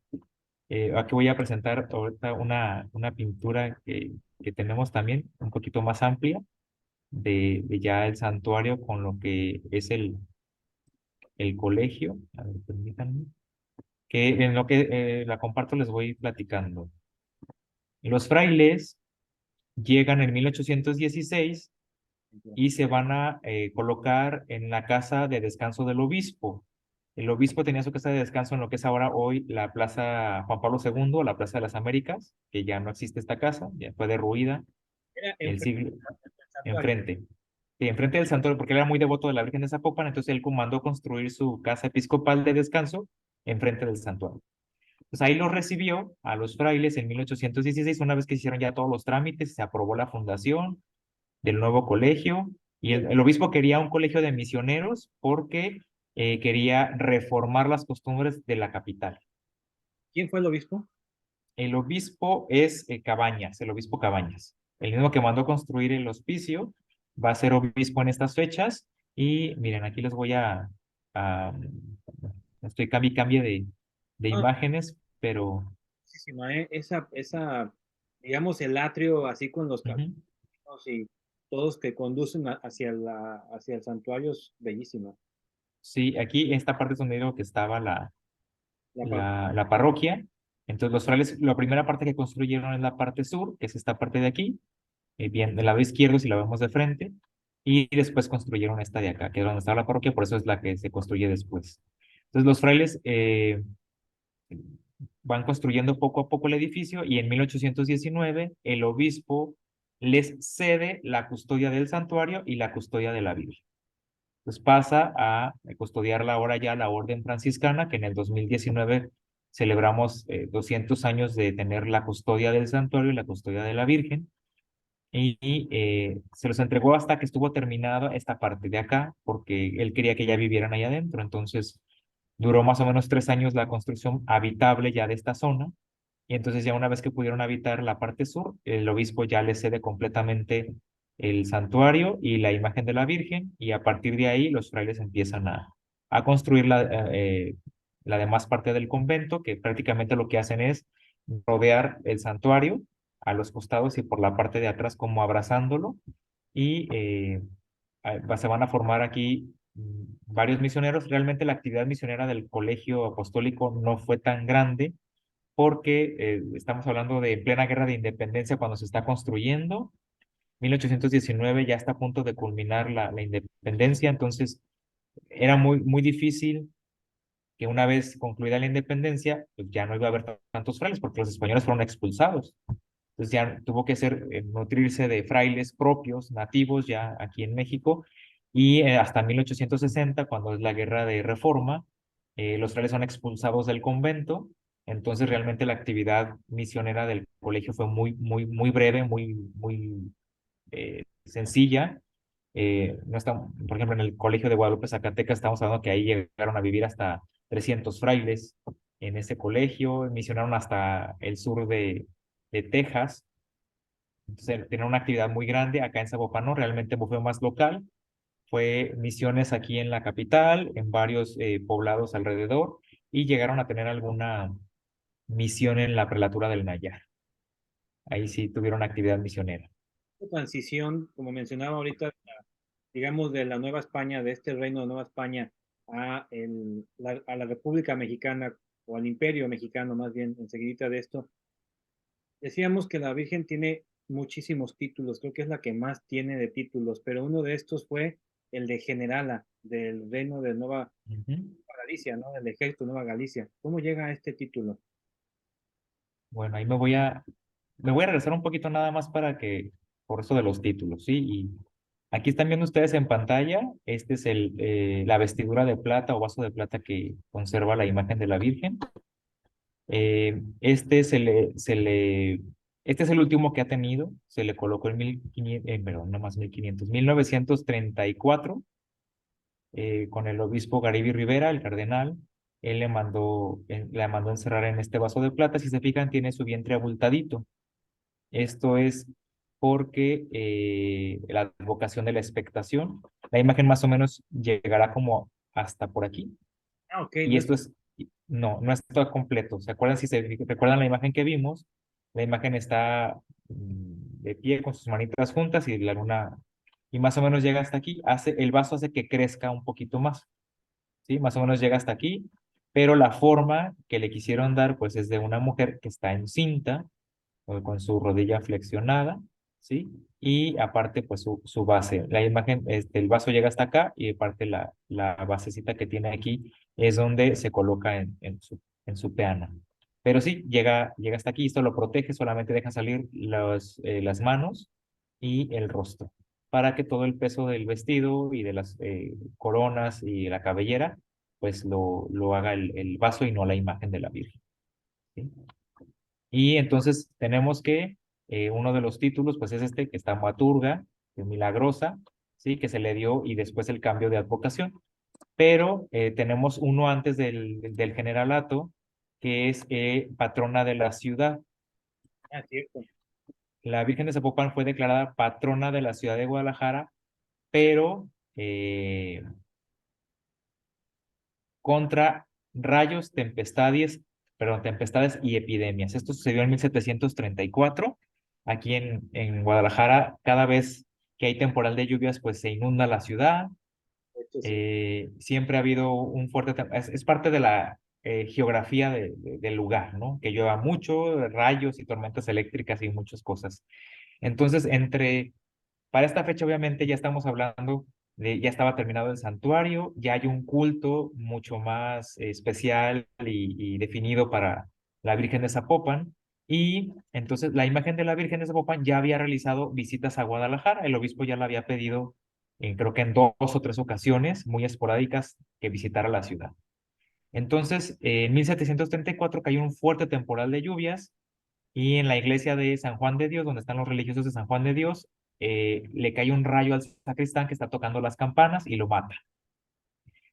Speaker 2: aquí voy a presentar ahorita una pintura que tenemos también un poquito más amplia de ya el santuario con lo que es el colegio. A ver, permítanme. Que en lo que la comparto les voy platicando. Los frailes llegan en 1816 y se van a colocar en la casa de descanso del obispo. El obispo tenía su casa de descanso en lo que es ahora hoy la Plaza Juan Pablo II, la Plaza de las Américas, que ya no existe esta casa, ya fue derruida
Speaker 1: Era
Speaker 2: el
Speaker 1: enfrente
Speaker 2: siglo
Speaker 1: del santuario.
Speaker 2: enfrente. Sí, enfrente del santuario, porque él era muy devoto de la Virgen de Zapopan, entonces él mandó construir su casa episcopal de descanso enfrente del santuario. Pues ahí lo recibió a los frailes en 1816, una vez que hicieron ya todos los trámites, se aprobó la fundación del nuevo colegio y el obispo quería un colegio de misioneros porque quería reformar las costumbres de la capital.
Speaker 1: ¿Quién fue el obispo?
Speaker 2: El obispo es Cabañas, el obispo Cabañas, el mismo que mandó construir el hospicio, va a ser obispo en estas fechas y miren, aquí les voy a estoy cambie de
Speaker 1: No,
Speaker 2: imágenes, pero
Speaker 1: muchísima, ¿eh? Digamos, el atrio así con los
Speaker 2: ujú.
Speaker 1: caminos y todos que conducen hacia hacia el santuario es bellísima.
Speaker 2: Sí, aquí esta parte es donde digo que estaba
Speaker 1: La par-
Speaker 2: la parroquia. Entonces los frailes, la primera parte que construyeron es la parte sur, que es esta parte de aquí, bien del lado izquierdo si la vemos de frente, y después construyeron esta de acá, que es donde estaba la parroquia, por eso es la que se construye después. Entonces los frailes van construyendo poco a poco el edificio y en 1819 el obispo les cede la custodia del santuario y la custodia de la Virgen. Pues pasa a custodiarla ahora ya la Orden Franciscana, que en el 2019 celebramos 200 años de tener la custodia del santuario y la custodia de la Virgen. Y se los entregó hasta que estuvo terminada esta parte de acá, porque él quería que ya vivieran ahí adentro. Entonces duró más o menos 3 años la construcción habitable ya de esta zona. Y entonces ya una vez que pudieron habitar la parte sur, el obispo ya le cede completamente el santuario y la imagen de la Virgen, y a partir de ahí los frailes empiezan a construir la demás parte del convento, que prácticamente lo que hacen es rodear el santuario a los costados y por la parte de atrás como abrazándolo, y se van a formar aquí varios misioneros. Realmente la actividad misionera del colegio apostólico no fue tan grande porque estamos hablando de plena guerra de independencia cuando se está construyendo. 1819 ya está a punto de culminar la independencia, entonces era muy difícil que una vez concluida la independencia, pues ya no iba a haber tantos frailes porque los españoles fueron expulsados. Entonces ya tuvo que ser nutrirse de frailes propios, nativos ya aquí en México, y hasta 1860, cuando es la guerra de Reforma, los frailes son expulsados del convento. Entonces realmente la actividad misionera del colegio fue muy breve, muy sencilla. No está, por ejemplo, en el colegio de Guadalupe, Zacatecas, estamos hablando que ahí llegaron a vivir hasta 300 frailes en ese colegio, misionaron hasta el sur de Texas. Entonces, tener una actividad muy grande acá en Zapopan, no, realmente fue más local, fue misiones aquí en la capital, en varios poblados alrededor, y llegaron a tener alguna misión en la prelatura del Nayar. Ahí sí tuvieron actividad misionera.
Speaker 1: Transición, como mencionaba ahorita, digamos, de la Nueva España, de este reino de Nueva España a la República Mexicana o al Imperio Mexicano, más bien, enseguida de esto, decíamos que la Virgen tiene muchísimos títulos, creo que es la que más tiene de títulos, pero uno de estos fue el de generala del reino de Nueva
Speaker 2: Ujú.
Speaker 1: Galicia, ¿no? Del ejército de Nueva Galicia. ¿Cómo llega a este título?
Speaker 2: Bueno, ahí me voy a regresar un poquito nada más para que, por eso de los títulos, ¿sí? Y aquí están viendo ustedes en pantalla, este es la vestidura de plata o vaso de plata que conserva la imagen de la Virgen. Este este es el último que ha tenido, se le colocó en 1500, perdón, no más 1500, 1934, con el obispo Garibi Rivera, el cardenal. Él le mandó encerrar en este vaso de plata. Si se fijan, tiene su vientre abultadito. Esto es porque la advocación de la expectación, la imagen más o menos llegará como hasta por aquí.
Speaker 1: Ah, ok,
Speaker 2: Y
Speaker 1: no es...
Speaker 2: esto no es todo completo. ¿Se acuerdan? Si se recuerdan la imagen que vimos, la imagen está de pie con sus manitas juntas y la luna, y más o menos llega hasta aquí. El vaso hace que crezca un poquito más, ¿sí? Más o menos llega hasta aquí, pero la forma que le quisieron dar, pues es de una mujer que está encinta, o con su rodilla flexionada, ¿sí? Y aparte, pues su base. La imagen, el vaso llega hasta acá y aparte la basecita que tiene aquí es donde se coloca en su peana. Pero sí, llega hasta aquí, esto lo protege, solamente deja salir las manos y el rostro, para que todo el peso del vestido y de las coronas y la cabellera, pues lo haga el vaso y no la imagen de la Virgen, ¿sí? Y entonces tenemos que uno de los títulos, pues es este, que está Maturga, que es milagrosa, ¿sí? Que se le dio y después el cambio de advocación. Pero tenemos uno antes del generalato, que es patrona de la ciudad.
Speaker 1: Ah, cierto.
Speaker 2: La Virgen de Zapopan fue declarada patrona de la ciudad de Guadalajara, pero contra rayos, tempestades y epidemias. Esto sucedió en 1734. Aquí en Guadalajara, cada vez que hay temporal de lluvias, pues se inunda la ciudad.
Speaker 1: De hecho, sí.
Speaker 2: Siempre ha habido un es parte de la geografía del lugar, ¿no? Que llueva mucho, rayos y tormentas eléctricas y muchas cosas. Entonces, para esta fecha obviamente ya estamos hablando ya estaba terminado el santuario, ya hay un culto mucho más especial y definido para la Virgen de Zapopan. Y entonces la imagen de la Virgen de Zapopan ya había realizado visitas a Guadalajara, el obispo ya la había pedido, creo que en 2 o 3 ocasiones, muy esporádicas, que visitara la ciudad. Entonces, en 1734 cayó un fuerte temporal de lluvias y en la iglesia de San Juan de Dios, donde están los religiosos de San Juan de Dios, le cae un rayo al sacristán que está tocando las campanas y lo mata.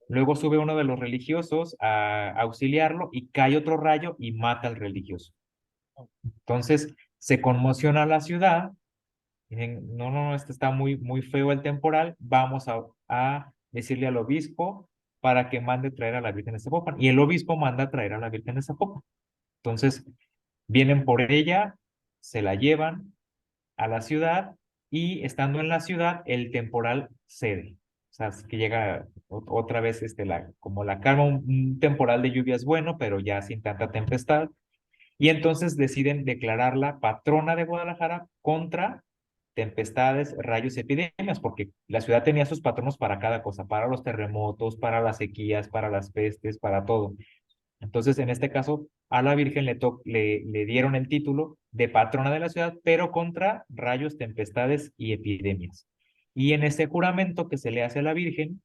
Speaker 2: Luego sube uno de los religiosos a auxiliarlo y cae otro rayo y mata al religioso. Entonces se conmociona la ciudad. Dicen, no, no, no, este está muy, muy feo el temporal. Vamos a decirle al obispo para que mande traer a la Virgen de Zapopan. Y el obispo manda a traer a la Virgen de Zapopan. Entonces vienen por ella, se la llevan a la ciudad y estando en la ciudad el temporal cede. O sea, es que llega otra vez como la calma, un temporal de lluvia es bueno, pero ya sin tanta tempestad. Y entonces deciden declararla patrona de Guadalajara contra tempestades, rayos y epidemias, porque la ciudad tenía sus patronos para cada cosa, para los terremotos, para las sequías, para las pestes, para todo. Entonces, en este caso, a la Virgen le dieron el título de patrona de la ciudad, pero contra rayos, tempestades y epidemias. Y en ese juramento que se le hace a la Virgen,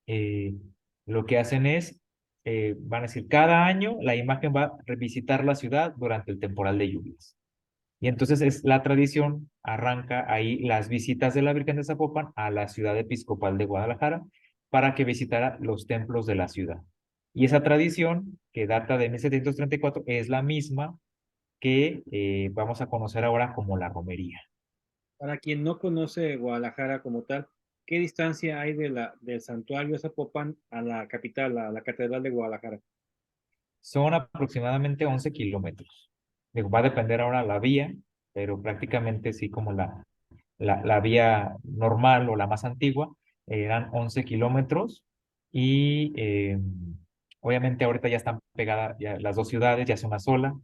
Speaker 2: eh, lo que hacen es, van a decir, cada año la imagen va a revisitar la ciudad durante el temporal de lluvias. Y entonces es la tradición, arranca ahí las visitas de la Virgen de Zapopan a la ciudad episcopal de Guadalajara para que visitara los templos de la ciudad. Y esa tradición, que data de 1734, es la misma que vamos a conocer ahora como la romería.
Speaker 1: Para quien no conoce Guadalajara como tal, ¿qué distancia hay del santuario Zapopan a la capital, a la Catedral de Guadalajara?
Speaker 2: Son aproximadamente 11 kilómetros. Digo, va a depender ahora la vía, pero prácticamente sí como la vía normal o la más antigua, eran 11 kilómetros y obviamente ahorita ya están pegadas ya las dos ciudades, ya es una sola,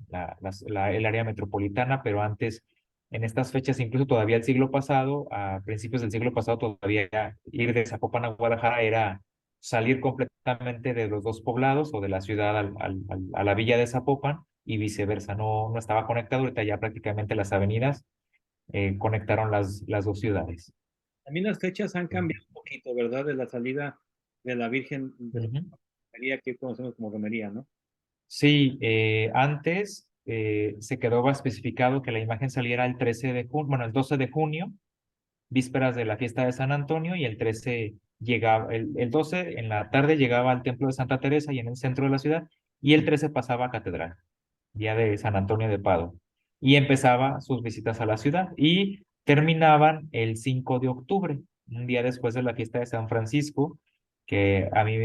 Speaker 2: el área metropolitana, pero antes, en estas fechas, incluso todavía el siglo pasado, a principios del siglo pasado, todavía ir de Zapopan a Guadalajara era salir completamente de los dos poblados o de la ciudad a la villa de Zapopan y viceversa, no, no estaba conectado, ahorita ya prácticamente las avenidas conectaron las dos ciudades.
Speaker 1: También las fechas han cambiado un poquito, ¿verdad? De la salida de la Virgen de
Speaker 2: Ujú.
Speaker 1: María, que conocemos como romería, ¿no?
Speaker 2: Sí, antes se quedó especificado que la imagen saliera el 13 de junio, bueno, el 12 de junio, vísperas de la fiesta de San Antonio, y el 13 llegaba, el 12 en la tarde llegaba al templo de Santa Teresa y en el centro de la ciudad, y el 13 pasaba a catedral, día de San Antonio de Padua, y empezaba sus visitas a la ciudad, y terminaban el 5 de octubre, un día después de la fiesta de San Francisco, que a mí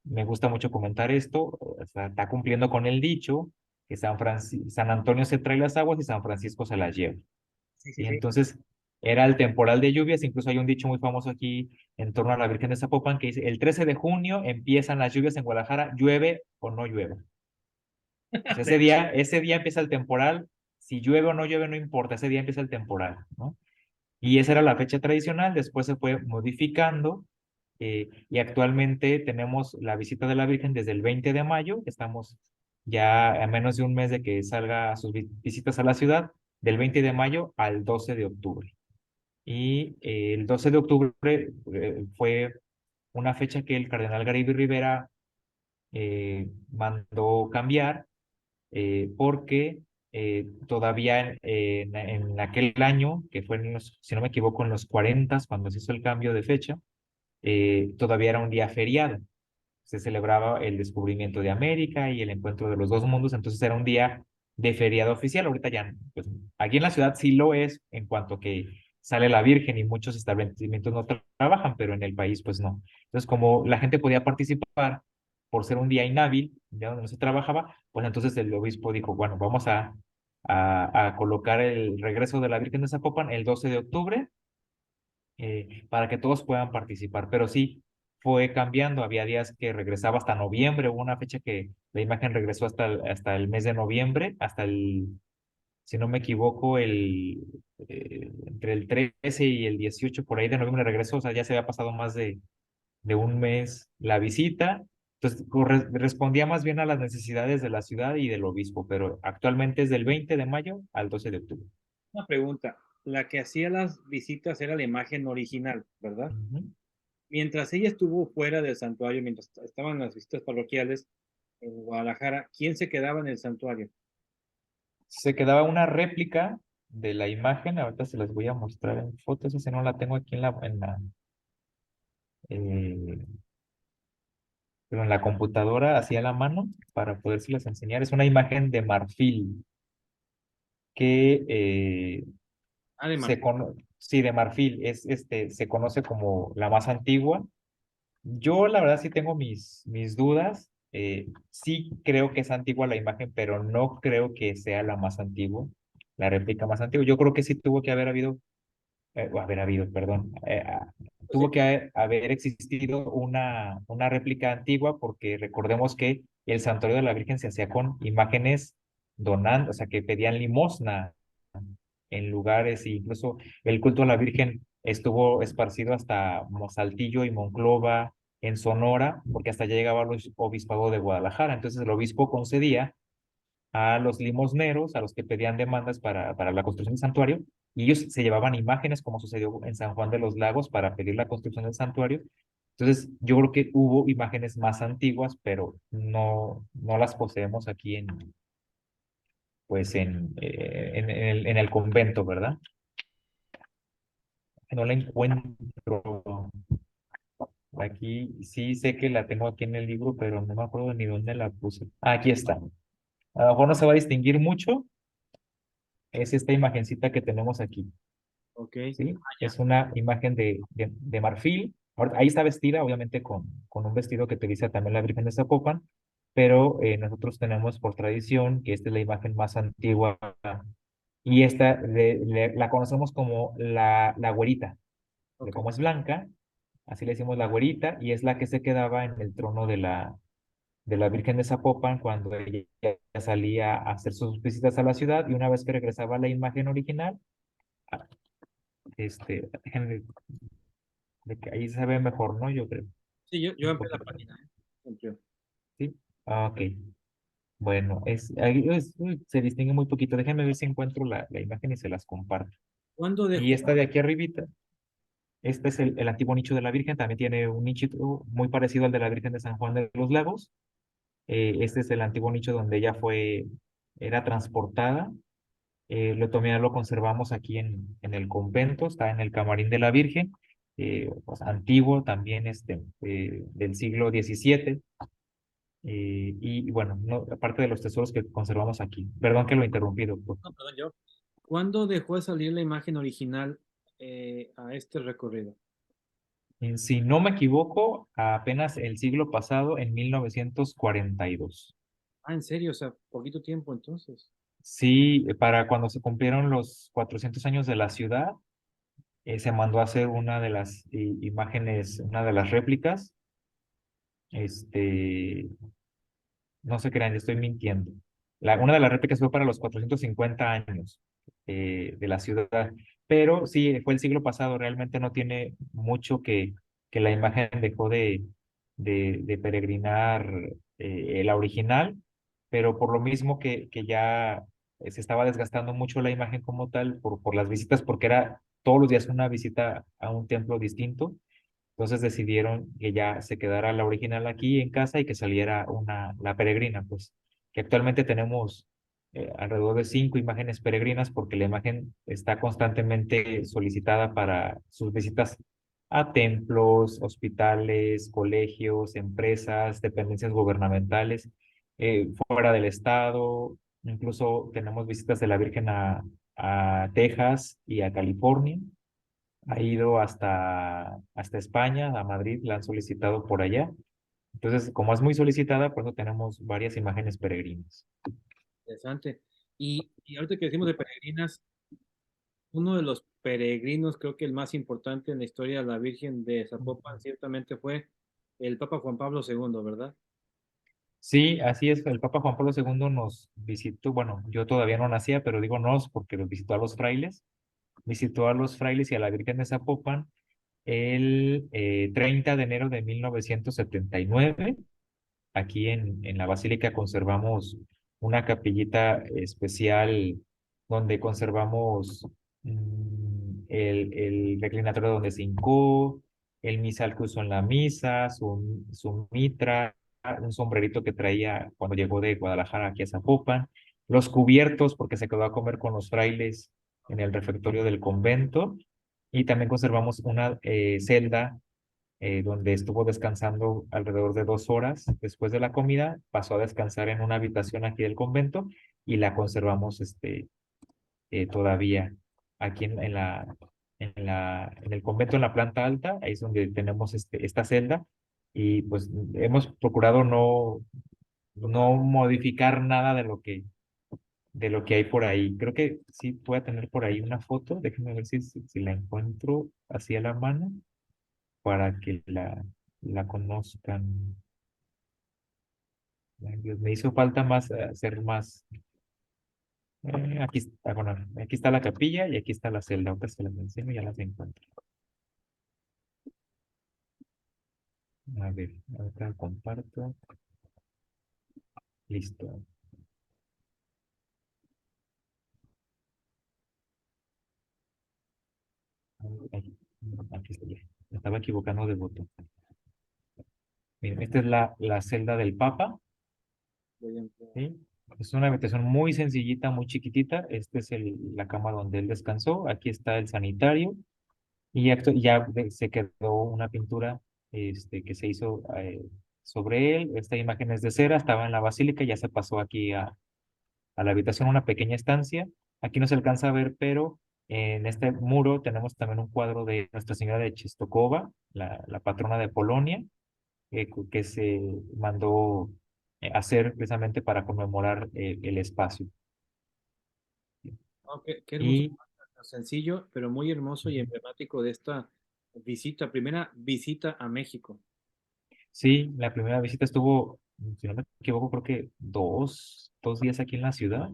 Speaker 2: me gusta mucho comentar esto, o sea, está cumpliendo con el dicho que San Antonio se trae las aguas y San Francisco se las lleva.
Speaker 1: Sí, sí,
Speaker 2: Y
Speaker 1: sí.
Speaker 2: entonces era el temporal de lluvias, incluso hay un dicho muy famoso aquí en torno a la Virgen de Zapopan que dice, el 13 de junio empiezan las lluvias en Guadalajara, llueve o no llueve. O sea, ese día empieza el temporal, si llueve o no llueve no importa, ese día empieza el temporal, ¿no? Y esa era la fecha tradicional, después se fue modificando y actualmente tenemos la visita de la Virgen desde el 20 de mayo, estamos ya a menos de un mes de que salga sus visitas a la ciudad, del 20 de mayo al 12 de octubre. Y el 12 de octubre fue una fecha que el cardenal Garibay Rivera mandó cambiar porque todavía en aquel año, que fue, si no me equivoco, en los 40, cuando se hizo el cambio de fecha, todavía era un día feriado. Se celebraba el descubrimiento de América y el encuentro de los dos mundos, entonces era un día de feriado oficial. Ahorita ya, pues aquí en la ciudad sí lo es en cuanto que sale la Virgen y muchos establecimientos no trabajan, pero en el país pues no. Entonces como la gente podía participar por ser un día inhábil, ya donde no se trabajaba, pues entonces el obispo dijo, bueno, vamos a colocar el regreso de la Virgen de Zapopan el 12 de octubre para que todos puedan participar. Pero sí, fue cambiando. Había días que regresaba hasta noviembre. Hubo una fecha que la imagen regresó hasta el mes de noviembre, hasta el si no me equivoco, entre el 13 y el 18 por ahí de noviembre regresó, o sea, ya se había pasado más de un mes la visita. Entonces, respondía más bien a las necesidades de la ciudad y del obispo, pero actualmente es del 20 de mayo al 12 de octubre.
Speaker 1: Una pregunta, la que hacía las visitas era la imagen original, ¿verdad?
Speaker 2: Ujú.
Speaker 1: Mientras ella estuvo fuera del santuario, mientras estaban las visitas parroquiales en Guadalajara, ¿quién se quedaba en el santuario?
Speaker 2: Se quedaba una réplica de la imagen, ahorita se las voy a mostrar en fotos, esa no la tengo aquí eh, pero en la computadora, así a la mano, para podérselas enseñar. Es una imagen de marfil que
Speaker 1: Ah, de Martín.
Speaker 2: sí, de marfil, se conoce como la más antigua. Yo la verdad sí tengo mis dudas. Sí creo que es antigua la imagen, pero no creo que sea la más antigua, la réplica más antigua. Yo creo que sí tuvo que haber habido, o haber habido, perdón, tuvo que haber existido una réplica antigua porque recordemos que el santuario de la Virgen se hacía con imágenes donando, o sea, que pedían limosna en lugares, e incluso el culto a la Virgen estuvo esparcido hasta Saltillo y Monclova, en Sonora, porque hasta ya llegaba al obispado de Guadalajara. Entonces el obispo concedía a los limosneros, a los que pedían demandas para la construcción del santuario, y ellos se llevaban imágenes, como sucedió en San Juan de los Lagos, para pedir la construcción del santuario. Entonces, yo creo que hubo imágenes más antiguas, pero no las poseemos aquí pues en el convento, ¿verdad? No la encuentro. Aquí sí sé que la tengo aquí en el libro, pero no me acuerdo ni dónde la puse. Ah, aquí está. A lo mejor no se va a distinguir mucho. Es esta imagencita que tenemos aquí.
Speaker 1: Ok,
Speaker 2: ¿Sí?
Speaker 1: ya.
Speaker 2: Es una imagen de marfil. Ahí está vestida, obviamente, con un vestido que utiliza también la Virgen de Zapopan, pero nosotros tenemos por tradición que esta es la imagen más antigua y esta la conocemos como la güerita, de
Speaker 1: Ok.
Speaker 2: cómo es blanca, así le decimos la güerita, y es la que se quedaba en el trono de la Virgen de Zapopan cuando ella salía a hacer sus visitas a la ciudad y una vez que regresaba a la imagen original, déjenme de que ahí se ve mejor, ¿no? Yo creo,
Speaker 1: Sí, yo
Speaker 2: un
Speaker 1: amplié la
Speaker 2: poquito.
Speaker 1: página, ¿eh? Amplió.
Speaker 2: ¿Sí? Ah, ok. Bueno, se distingue muy poquito. Déjenme ver si encuentro la imagen y se las comparto.
Speaker 1: ¿Cuándo
Speaker 2: Y
Speaker 1: dejó?
Speaker 2: esta de aquí arribita, este es el antiguo nicho de la Virgen, también tiene un nichito muy parecido al de la Virgen de San Juan de los Lagos. Este es el antiguo nicho donde ella era transportada. Todavía lo conservamos aquí en el convento, está en el camarín de la Virgen, pues, antiguo también del siglo XVII. Y bueno, aparte de los tesoros que conservamos aquí. Perdón que lo he interrumpido.
Speaker 1: No, perdón, yo. ¿Cuándo dejó de salir la imagen original a este recorrido?
Speaker 2: Si no me equivoco, apenas el siglo pasado, en 1942.
Speaker 1: Ah, en serio, o sea, poquito tiempo entonces.
Speaker 2: Sí, para cuando se cumplieron los 400 años de la ciudad, se mandó a hacer una de las imágenes, una de las réplicas. Este, no se crean, estoy mintiendo. Una de las réplicas fue para los 450 años de la ciudad, pero sí, fue el siglo pasado, realmente no tiene mucho que la imagen dejó de peregrinar la original, pero por lo mismo que ya se estaba desgastando mucho la imagen como tal por las visitas, porque era todos los días una visita a un templo distinto. Entonces decidieron que ya se quedara la original aquí en casa y que saliera la peregrina, pues que actualmente tenemos alrededor de 5 imágenes peregrinas porque la imagen está constantemente solicitada para sus visitas a templos, hospitales, colegios, empresas, dependencias gubernamentales, fuera del estado. Incluso tenemos visitas de la Virgen a Texas y a California. Ha ido hasta España, a Madrid, la han solicitado por allá. Entonces, como es muy solicitada, por eso tenemos varias imágenes peregrinas.
Speaker 1: Interesante. Y ahorita que decimos de peregrinas, uno de los peregrinos, creo que el más importante en la historia de la Virgen de Zapopan, ciertamente fue el Papa Juan Pablo II, ¿verdad?
Speaker 2: Sí, así es. El Papa Juan Pablo II nos visitó, bueno, yo todavía no nacía, pero digo nos porque los visitó a los frailes, visitó a los frailes y a la Virgen de Zapopan el 30 de enero de 1979. Aquí en la Basílica conservamos una capillita especial donde conservamos el reclinatorio donde se hincó, el misal que usó en la misa, su mitra, un sombrerito que traía cuando llegó de Guadalajara aquí a Zapopan, los cubiertos porque se quedó a comer con los frailes en el refectorio del convento y también conservamos una celda donde estuvo descansando alrededor de 2 horas después de la comida, pasó a descansar en una habitación aquí del convento y la conservamos todavía aquí en el convento en la planta alta, ahí es donde tenemos esta celda y pues hemos procurado no modificar nada de lo que hay por ahí. Creo que sí voy a tener por ahí una foto, déjenme ver si la encuentro así a la mano para que la conozcan. Ay, Dios, me hizo falta más, hacer más. Aquí está, bueno, aquí está la capilla y aquí está la celda. Ahorita se las enseño y ya las encuentro. A ver, ahorita comparto. Listo. Aquí, aquí está ya. Me estaba equivocando de botón. Miren, esta es la celda del Papa.
Speaker 1: Voy a entrar.
Speaker 2: ¿Sí? Es una habitación muy sencillita, muy chiquitita. Esta es la cama donde él descansó. Aquí está el sanitario. Y se quedó una pintura que se hizo sobre él. Esta imagen es de cera, estaba en la basílica, ya se pasó aquí a la habitación, una pequeña estancia. Aquí no se alcanza a ver, pero en este muro tenemos también un cuadro de Nuestra Señora de Czestochowa, la patrona de Polonia, que se mandó hacer precisamente para conmemorar el espacio.
Speaker 1: Oh, qué hermoso,
Speaker 2: Y
Speaker 1: sencillo, pero muy hermoso y emblemático de esta visita, primera visita a México.
Speaker 2: sí, la primera visita estuvo, si no me equivoco, creo que dos días aquí en la ciudad.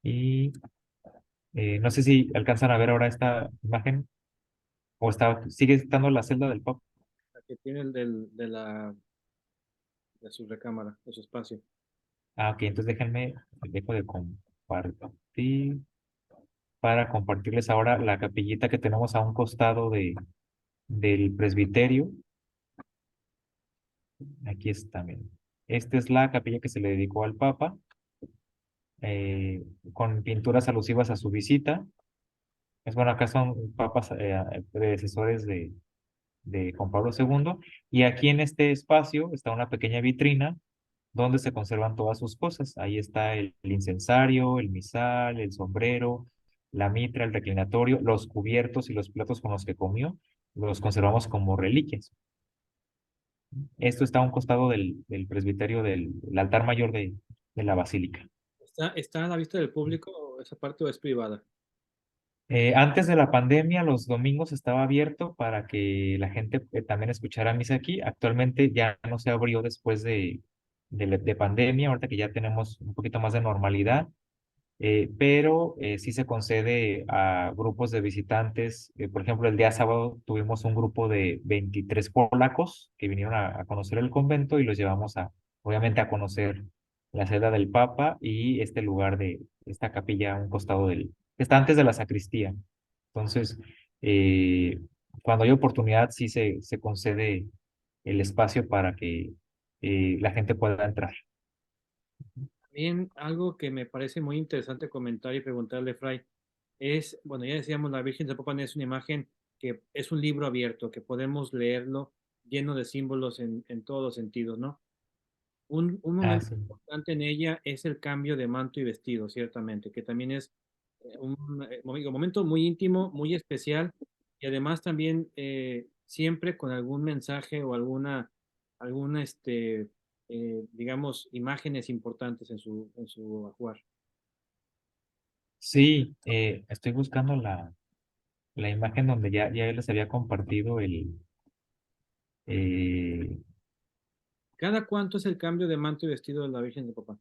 Speaker 2: Y no sé si alcanzan a ver ahora esta imagen o sigue estando la celda del Papa.
Speaker 1: La que tiene de su recámara, de su espacio.
Speaker 2: Ah, ok, entonces dejo de compartir para compartirles ahora la capillita que tenemos a un costado del presbiterio. Aquí está, miren. Esta es la capilla que se le dedicó al Papa, con pinturas alusivas a su visita. Bueno, acá son papas predecesores de Juan Pablo II, y aquí en este espacio está una pequeña vitrina donde se conservan todas sus cosas. Ahí está el incensario, el misal, el sombrero, la mitra, el reclinatorio, los cubiertos y los platos con los que comió, los conservamos como reliquias. Esto está a un costado del presbiterio del altar mayor de la basílica.
Speaker 1: ¿Está a la vista del público o esa parte o es privada?
Speaker 2: Antes de la pandemia, los domingos estaba abierto para que la gente también escuchara misa aquí. Actualmente ya no se abrió después de pandemia, ahorita que ya tenemos un poquito más de normalidad, pero sí se concede a grupos de visitantes. Por ejemplo, el día sábado tuvimos un grupo de 23 polacos que vinieron a conocer el convento y los llevamos obviamente, a conocer la celda del Papa y este lugar de esta capilla a un costado que está antes de la sacristía. Entonces, eh, cuando hay oportunidad, sí se concede el espacio para que la gente pueda entrar.
Speaker 1: También algo que me parece muy interesante comentar y preguntarle, Fray, es, bueno, ya decíamos, la Virgen de Zapopan es una imagen que es un libro abierto, que podemos leerlo lleno de símbolos en todos los sentidos, ¿no? Un
Speaker 2: Ah,
Speaker 1: momento
Speaker 2: sí.
Speaker 1: importante en ella es el cambio de manto y vestido, ciertamente, que también es un momento muy íntimo, muy especial y además también siempre con algún mensaje o alguna digamos, imágenes importantes en su ajuar.
Speaker 2: Sí, estoy buscando la imagen donde ya les había compartido eh,
Speaker 1: ¿Cada cuánto es el cambio de manto y vestido de la Virgen de Zapopan?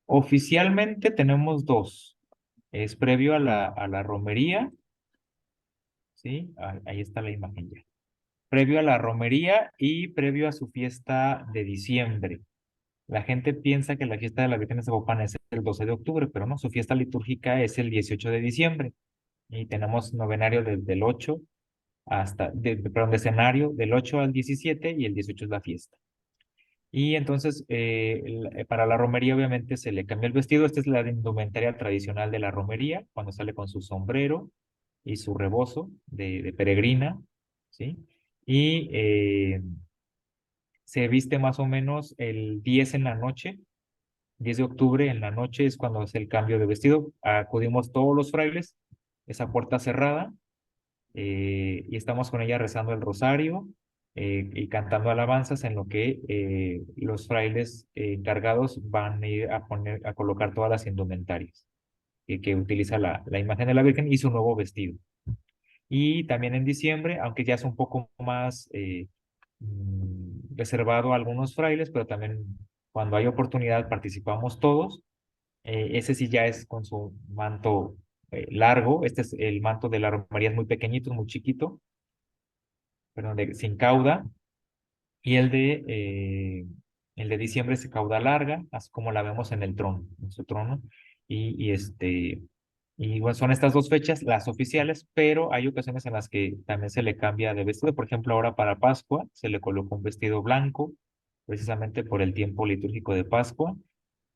Speaker 2: Oficialmente tenemos dos. Es previo a la romería, ¿sí? Ahí está la imagen ya. Previo a la romería y previo a su fiesta de diciembre. La gente piensa que la fiesta de la Virgen de Zapopan es el 12 de octubre, pero no, su fiesta litúrgica es el 18 de diciembre. Y tenemos novenario desde el 8 hasta, perdón, de escenario del 8 al 17 y el 18 es la fiesta. Y entonces, para la romería obviamente se le cambia el vestido. Esta es la indumentaria tradicional de la romería, cuando sale con su sombrero y su rebozo de peregrina, ¿sí? Y se viste más o menos el 10 en la noche, 10 de octubre en la noche es cuando es el cambio de vestido. Acudimos todos los frailes, esa puerta cerrada, y estamos con ella rezando el rosario y cantando alabanzas en lo que los frailes encargados van a ir a poner, a colocar todas las indumentarias que utiliza la imagen de la Virgen y su nuevo vestido. Y también en diciembre, aunque ya es un poco más reservado a algunos frailes, pero también cuando hay oportunidad participamos todos. Ese sí ya es con su manto largo. Este es el manto de la romería, es muy pequeñito, es muy chiquito, perdón, sin cauda. Y el de diciembre es cauda larga, así como la vemos en el trono, en su trono. Y bueno, son estas dos fechas las oficiales, pero hay ocasiones en las que también se le cambia de vestido. Por ejemplo, ahora para Pascua se le colocó un vestido blanco, precisamente por el tiempo litúrgico de Pascua.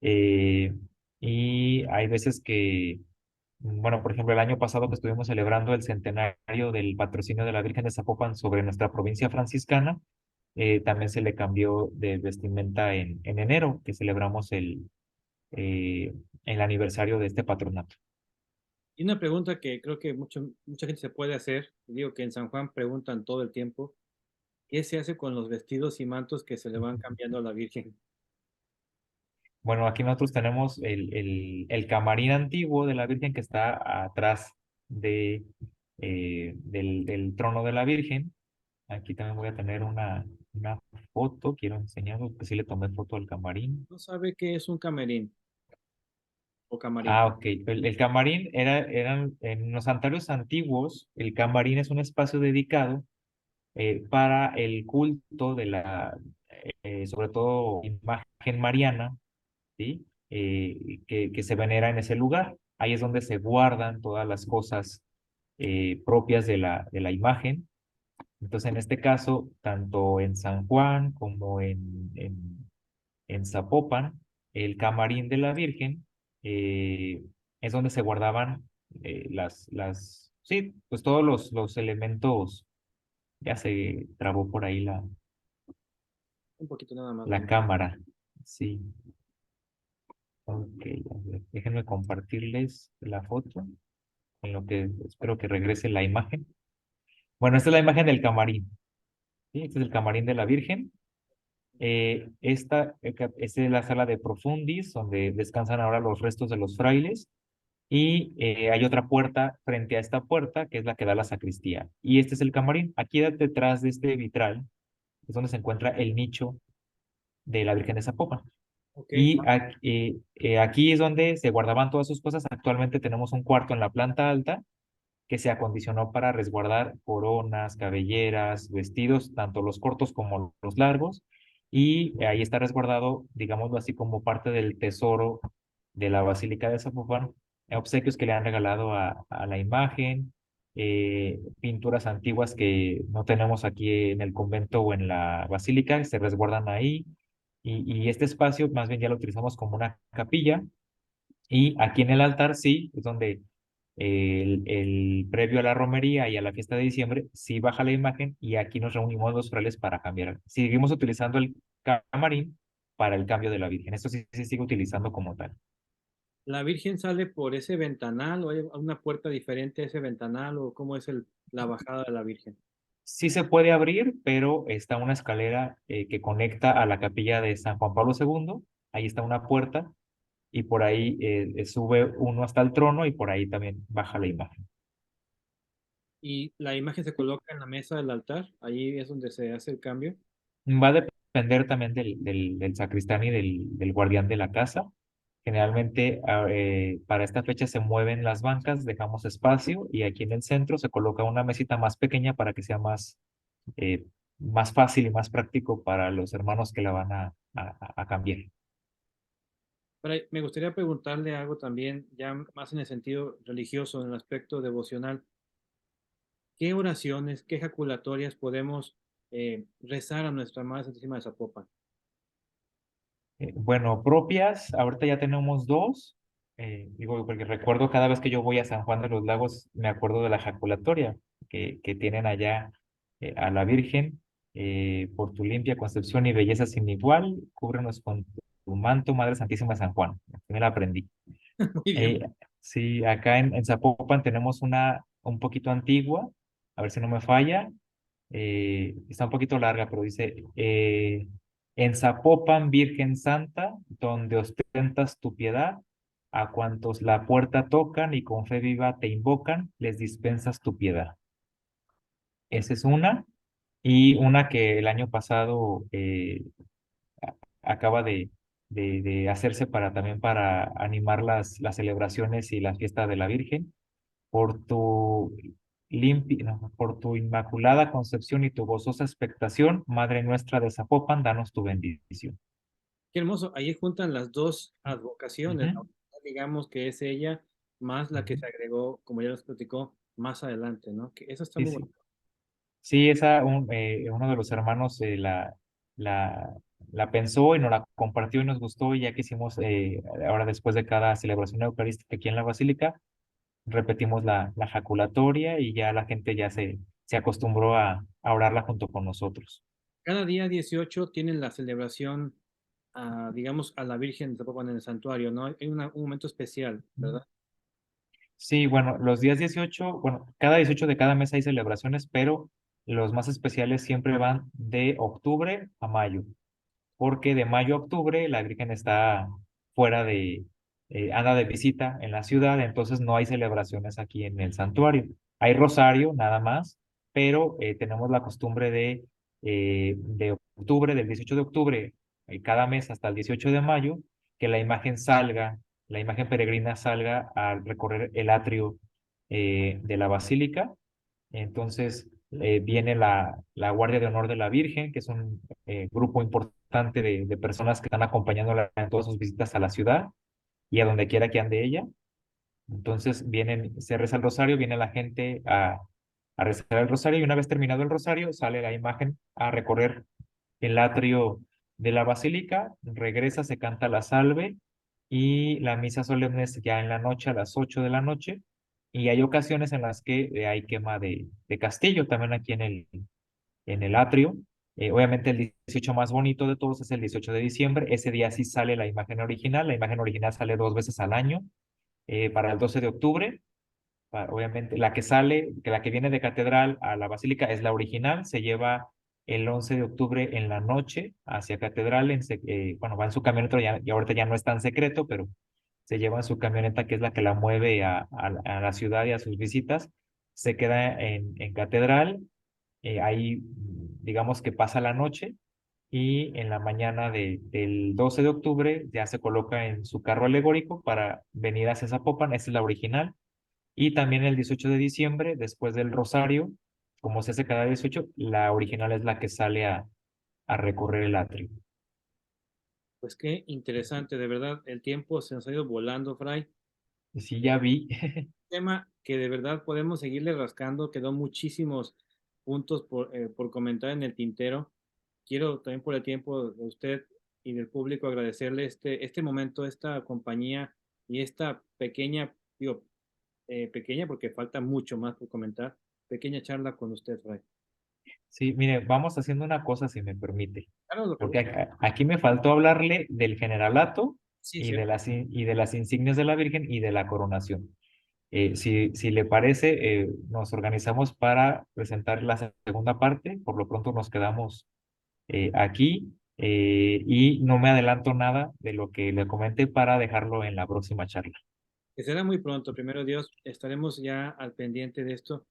Speaker 2: Eh, y hay veces que, bueno, por ejemplo, el año pasado que estuvimos celebrando el centenario del patrocinio de la Virgen de Zapopan sobre nuestra provincia franciscana, también se le cambió de vestimenta en enero, que celebramos eh, el aniversario de este patronato.
Speaker 1: Y una pregunta que creo que mucha gente se puede hacer, digo que en San Juan preguntan todo el tiempo, ¿qué se hace con los vestidos y mantos que se le van cambiando a la Virgen?
Speaker 2: Bueno, aquí nosotros tenemos el camarín antiguo de la Virgen que está atrás del trono de la Virgen. Aquí también voy a tener una foto, quiero enseñarles que sí le tomé foto al camarín.
Speaker 1: ¿No sabe qué es un camerín o camarín?
Speaker 2: Ah, ok. El camarín eran en los santuarios antiguos, el camarín es un espacio dedicado para el culto de sobre todo, imagen mariana, ¿sí? Que se venera en ese lugar. Ahí es donde se guardan todas las cosas propias de la imagen. Entonces, en este caso, tanto en San Juan como en Zapopan, el camarín de la Virgen es donde se guardaban sí, pues todos los elementos. Ya se trabó por ahí
Speaker 1: Un poquito nada más.
Speaker 2: la cámara. Sí, ok, a ver, déjenme compartirles la foto, en lo que espero que regrese la imagen. Bueno, esta es la imagen del camarín, ¿sí? Este es el camarín de la Virgen. Esta es la sala de profundis, donde descansan ahora los restos de los frailes. Y hay otra puerta frente a esta puerta, que es la que da a la sacristía. Y este es el camarín. Aquí detrás de este vitral es donde se encuentra el nicho de la Virgen de Zapopan.
Speaker 1: Ok.
Speaker 2: Y aquí es donde se guardaban todas sus cosas. Actualmente tenemos un cuarto en la planta alta que se acondicionó para resguardar coronas, cabelleras, vestidos, tanto los cortos como los largos. Y ahí está resguardado, digámoslo así, como parte del tesoro de la Basílica de Zapopan, obsequios que le han regalado a la imagen, pinturas antiguas que no tenemos aquí en el convento o en la basílica, se resguardan ahí. Y este espacio más bien ya lo utilizamos como una capilla. Y aquí en el altar sí, es donde previo a la romería y a la fiesta de diciembre, sí baja la imagen y aquí nos reunimos los frailes para cambiar. Seguimos utilizando el camarín para el cambio de la Virgen. Esto sí se sigue utilizando como tal.
Speaker 1: ¿La Virgen sale por ese ventanal o hay una puerta diferente a ese ventanal o cómo es la bajada de la Virgen?
Speaker 2: Sí se puede abrir, pero está una escalera que conecta a la capilla de San Juan Pablo II. Ahí está una puerta y por ahí sube uno hasta el trono y por ahí también baja la imagen.
Speaker 1: Y la imagen se coloca en la mesa del altar, ahí es donde se hace el cambio.
Speaker 2: Va a depender también del sacristán y del guardián de la casa. Generalmente para esta fecha se mueven las bancas, dejamos espacio y aquí en el centro se coloca una mesita más pequeña para que sea eh, más fácil y más práctico para los hermanos que la van a cambiar.
Speaker 1: Fray, me gustaría preguntarle algo también, ya más en el sentido religioso, en el aspecto devocional. ¿Qué oraciones, qué ejaculatorias podemos rezar a nuestra Madre Santísima de Zapopan?
Speaker 2: Bueno, propias, ahorita ya tenemos dos. Digo, porque recuerdo cada vez que yo voy a San Juan de los Lagos, me acuerdo de la ejaculatoria que tienen allá a la Virgen. Por tu limpia concepción y belleza sin igual, cúbrenos con tu manto, Madre Santísima de San Juan. Así me la aprendí.
Speaker 1: Muy bien.
Speaker 2: Eh, sí, acá en Zapopan tenemos una un poquito antigua, a ver si no me falla. Está un poquito larga, pero dice, en Zapopan, Virgen Santa, donde ostentas tu piedad, a cuantos la puerta tocan y con fe viva te invocan, les dispensas tu piedad. Esa es una. Y una que el año pasado acaba de hacerse para también para animar las celebraciones y la fiesta de la Virgen por tu no, por tu inmaculada concepción y tu gozosa expectación, Madre nuestra de Zapopan, danos tu bendición.
Speaker 1: Qué hermoso. Ahí juntan las dos advocaciones,
Speaker 2: Ujú,
Speaker 1: ¿no? Digamos que es ella más la que
Speaker 2: ujú.
Speaker 1: se agregó, como ya nos platicó, más adelante, ¿no? Que eso está
Speaker 2: Sí,
Speaker 1: muy bueno.
Speaker 2: sí. Sí, esa, uno de los hermanos la, la pensó y nos la compartió y nos gustó y ya que hicimos, ahora después de cada celebración eucarística aquí en la Basílica, repetimos la jaculatoria y ya la gente ya se acostumbró a orarla junto con nosotros.
Speaker 1: Cada día 18 tienen la celebración, digamos, a la Virgen de Zapopan en el santuario, ¿no? Hay un momento especial, ¿verdad?
Speaker 2: Sí, bueno, los días 18, bueno, cada 18 de cada mes hay celebraciones, pero los más especiales siempre van de octubre a mayo, porque de mayo a octubre la Virgen está fuera anda de visita en la ciudad, entonces no hay celebraciones aquí en el santuario. Hay rosario, nada más, pero tenemos la costumbre de octubre, del 18 de octubre, cada mes hasta el 18 de mayo, que la imagen peregrina salga a recorrer el atrio de la basílica. Entonces viene la Guardia de Honor de la Virgen, que es un grupo importante de personas que están acompañándola en todas sus visitas a la ciudad y a donde quiera que ande ella. Entonces se reza el rosario, viene la gente a rezar el rosario y una vez terminado el rosario sale la imagen a recorrer el atrio de la basílica, regresa, se canta la salve y la misa solemne es ya en la noche a las 8 de la noche y hay ocasiones en las que hay quema de castillo también aquí en el atrio. Obviamente el 18 más bonito de todos es el 18 de diciembre. Ese día sí sale la imagen original. La imagen original sale dos veces al año. Para el 12 de octubre, obviamente la que sale, que la que viene de catedral a la basílica es la original. Se lleva el 11 de octubre en la noche hacia catedral. Bueno, va en su camioneta, y ahorita ya no es tan secreto, pero se lleva en su camioneta que es la que la mueve a la ciudad y a sus visitas. Se queda en catedral ahí, digamos que pasa la noche y en la mañana del 12 de octubre ya se coloca en su carro alegórico para venir hacia Zapopan, esa es la original. Y también el 18 de diciembre, después del Rosario, como se hace cada 18, la original es la que sale a recorrer el atrio.
Speaker 1: Pues qué interesante, de verdad, el tiempo se nos ha ido volando, Fray.
Speaker 2: Y sí, ya vi.
Speaker 1: Tema que de verdad podemos seguirle rascando, quedó muchísimos puntos por comentar en el tintero. Quiero también por el tiempo de usted y del público agradecerle este momento, esta compañía y esta pequeña, digo, pequeña porque falta mucho más por comentar, pequeña charla con usted, Fray.
Speaker 2: Sí, mire, vamos haciendo una cosa si me permite,
Speaker 1: Claro, lo que
Speaker 2: porque
Speaker 1: guste.
Speaker 2: aquí me faltó hablarle del generalato
Speaker 1: Sí,
Speaker 2: y
Speaker 1: cierto.
Speaker 2: y de las insignias de la Virgen y de la coronación. Si le parece, nos organizamos para presentar la segunda parte. Por lo pronto nos quedamos aquí y no me adelanto nada de lo que le comenté para dejarlo en la próxima charla.
Speaker 1: Que será muy pronto, primero Dios, estaremos ya al pendiente de esto.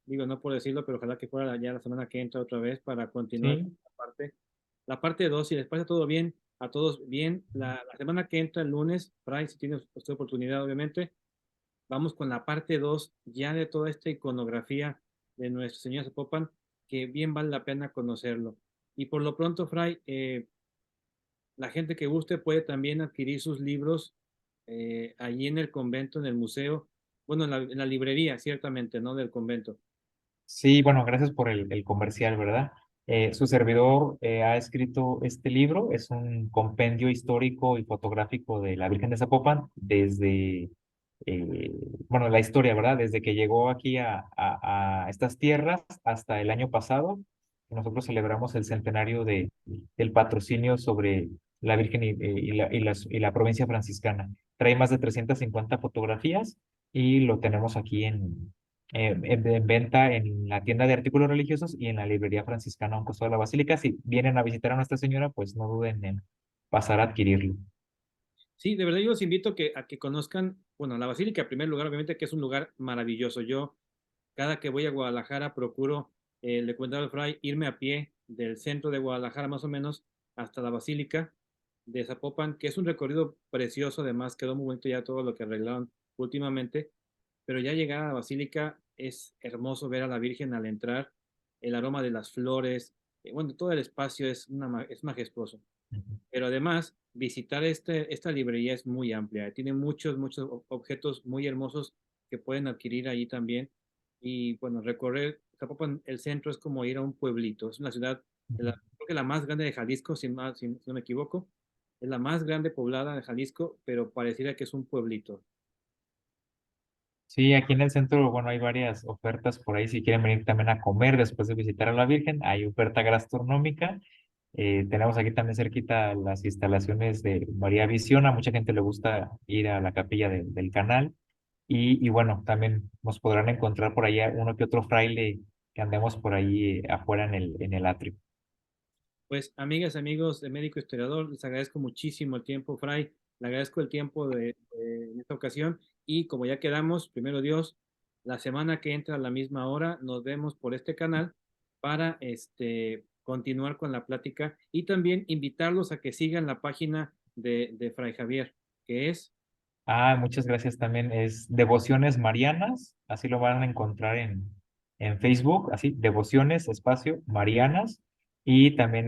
Speaker 1: Digo, no por decirlo, pero ojalá que fuera ya la semana que entra otra vez para continuar con
Speaker 2: Sí,
Speaker 1: esta parte. la parte 2, si les pasa todo bien, a todos bien, la semana que entra, el lunes, Fray, si tiene usted oportunidad, obviamente, vamos con la parte 2 ya de toda esta iconografía de Nuestra Señora Zapopan, que bien vale la pena conocerlo. Y por lo pronto, Fray, la gente que guste puede también adquirir sus libros allí en el convento, en el museo, bueno, en la librería, ciertamente, ¿no? Del convento.
Speaker 2: Sí, bueno, gracias por el comercial, ¿verdad? Su servidor ha escrito este libro, es un compendio histórico y fotográfico de la Virgen de Zapopan desde, eh, bueno, la historia, ¿verdad? Desde que llegó aquí a estas tierras hasta el año pasado. Nosotros celebramos el centenario del patrocinio sobre la Virgen y la provincia franciscana. Trae más de 350 fotografías y lo tenemos aquí en venta en la tienda de artículos religiosos y en la librería franciscana a un costado de la basílica. Si vienen a visitar a Nuestra Señora, pues no duden en pasar a adquirirlo.
Speaker 1: Sí, de verdad yo los invito a que conozcan, bueno, la Basílica en primer lugar, obviamente que es un lugar maravilloso. Yo cada que voy a Guadalajara procuro, le comentaba al Fray, irme a pie del centro de Guadalajara más o menos hasta la Basílica de Zapopan, que es un recorrido precioso, además quedó muy bonito ya todo lo que arreglaron últimamente, pero ya llegar a la Basílica es hermoso ver a la Virgen al entrar, el aroma de las flores, bueno, todo el espacio es majestuoso.
Speaker 2: Ujú.
Speaker 1: Pero además, visitar esta librería es muy amplia. Tiene muchos objetos muy hermosos que pueden adquirir allí también. Y bueno, recorrer Zapopan, el centro es como ir a un pueblito. Es una ciudad, creo que la más grande de Jalisco, si no me equivoco. Es la más grande poblada de Jalisco, pero pareciera que es un pueblito.
Speaker 2: Sí, aquí en el centro, bueno, hay varias ofertas por ahí. Si quieren venir también a comer después de visitar a la Virgen, hay oferta gastronómica. Tenemos aquí también cerquita las instalaciones de María Visión. A mucha gente le gusta ir a la capilla del canal. Y bueno, también nos podrán encontrar por allá uno que otro fraile que andemos por ahí afuera en el atrio.
Speaker 1: Pues, amigas, amigos de Médico Historiador, les agradezco muchísimo el tiempo, Fray. Le agradezco el tiempo en esta ocasión. Y como ya quedamos, primero Dios, la semana que entra a la misma hora, nos vemos por este canal para continuar con la plática y también invitarlos a que sigan la página de Fray Javier, que es,
Speaker 2: Ah, muchas gracias también. Es Devociones Marianas, así lo van a encontrar en Facebook, así, Devociones, espacio, Marianas. Y también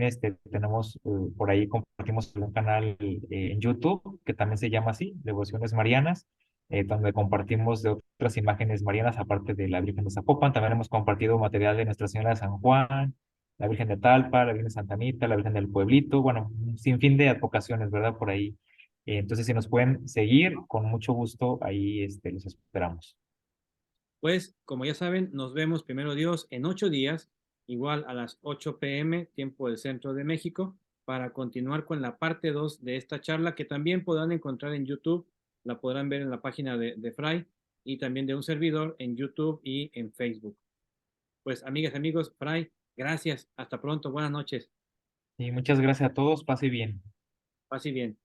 Speaker 2: tenemos por ahí compartimos un canal en YouTube que también se llama así, Devociones Marianas, donde compartimos de otras imágenes marianas, aparte de la Virgen de Zapopan. También hemos compartido material de Nuestra Señora de San Juan, la Virgen de Talpa, la Virgen de Santa Anita, la Virgen del Pueblito, bueno, un sinfín de advocaciones, ¿verdad? Por ahí entonces, si nos pueden seguir, con mucho gusto, ahí los esperamos.
Speaker 1: pues, como ya saben, nos vemos primero Dios en 8 días, igual a las 8 p.m., tiempo del centro de México, para continuar con la parte 2 de esta charla que también podrán encontrar en YouTube, la podrán ver en la página de Fray y también de un servidor en YouTube y en Facebook. Pues, amigas, amigos, Fray, gracias. Hasta pronto. Buenas noches.
Speaker 2: Y muchas gracias a todos, pase bien.
Speaker 1: Pase bien.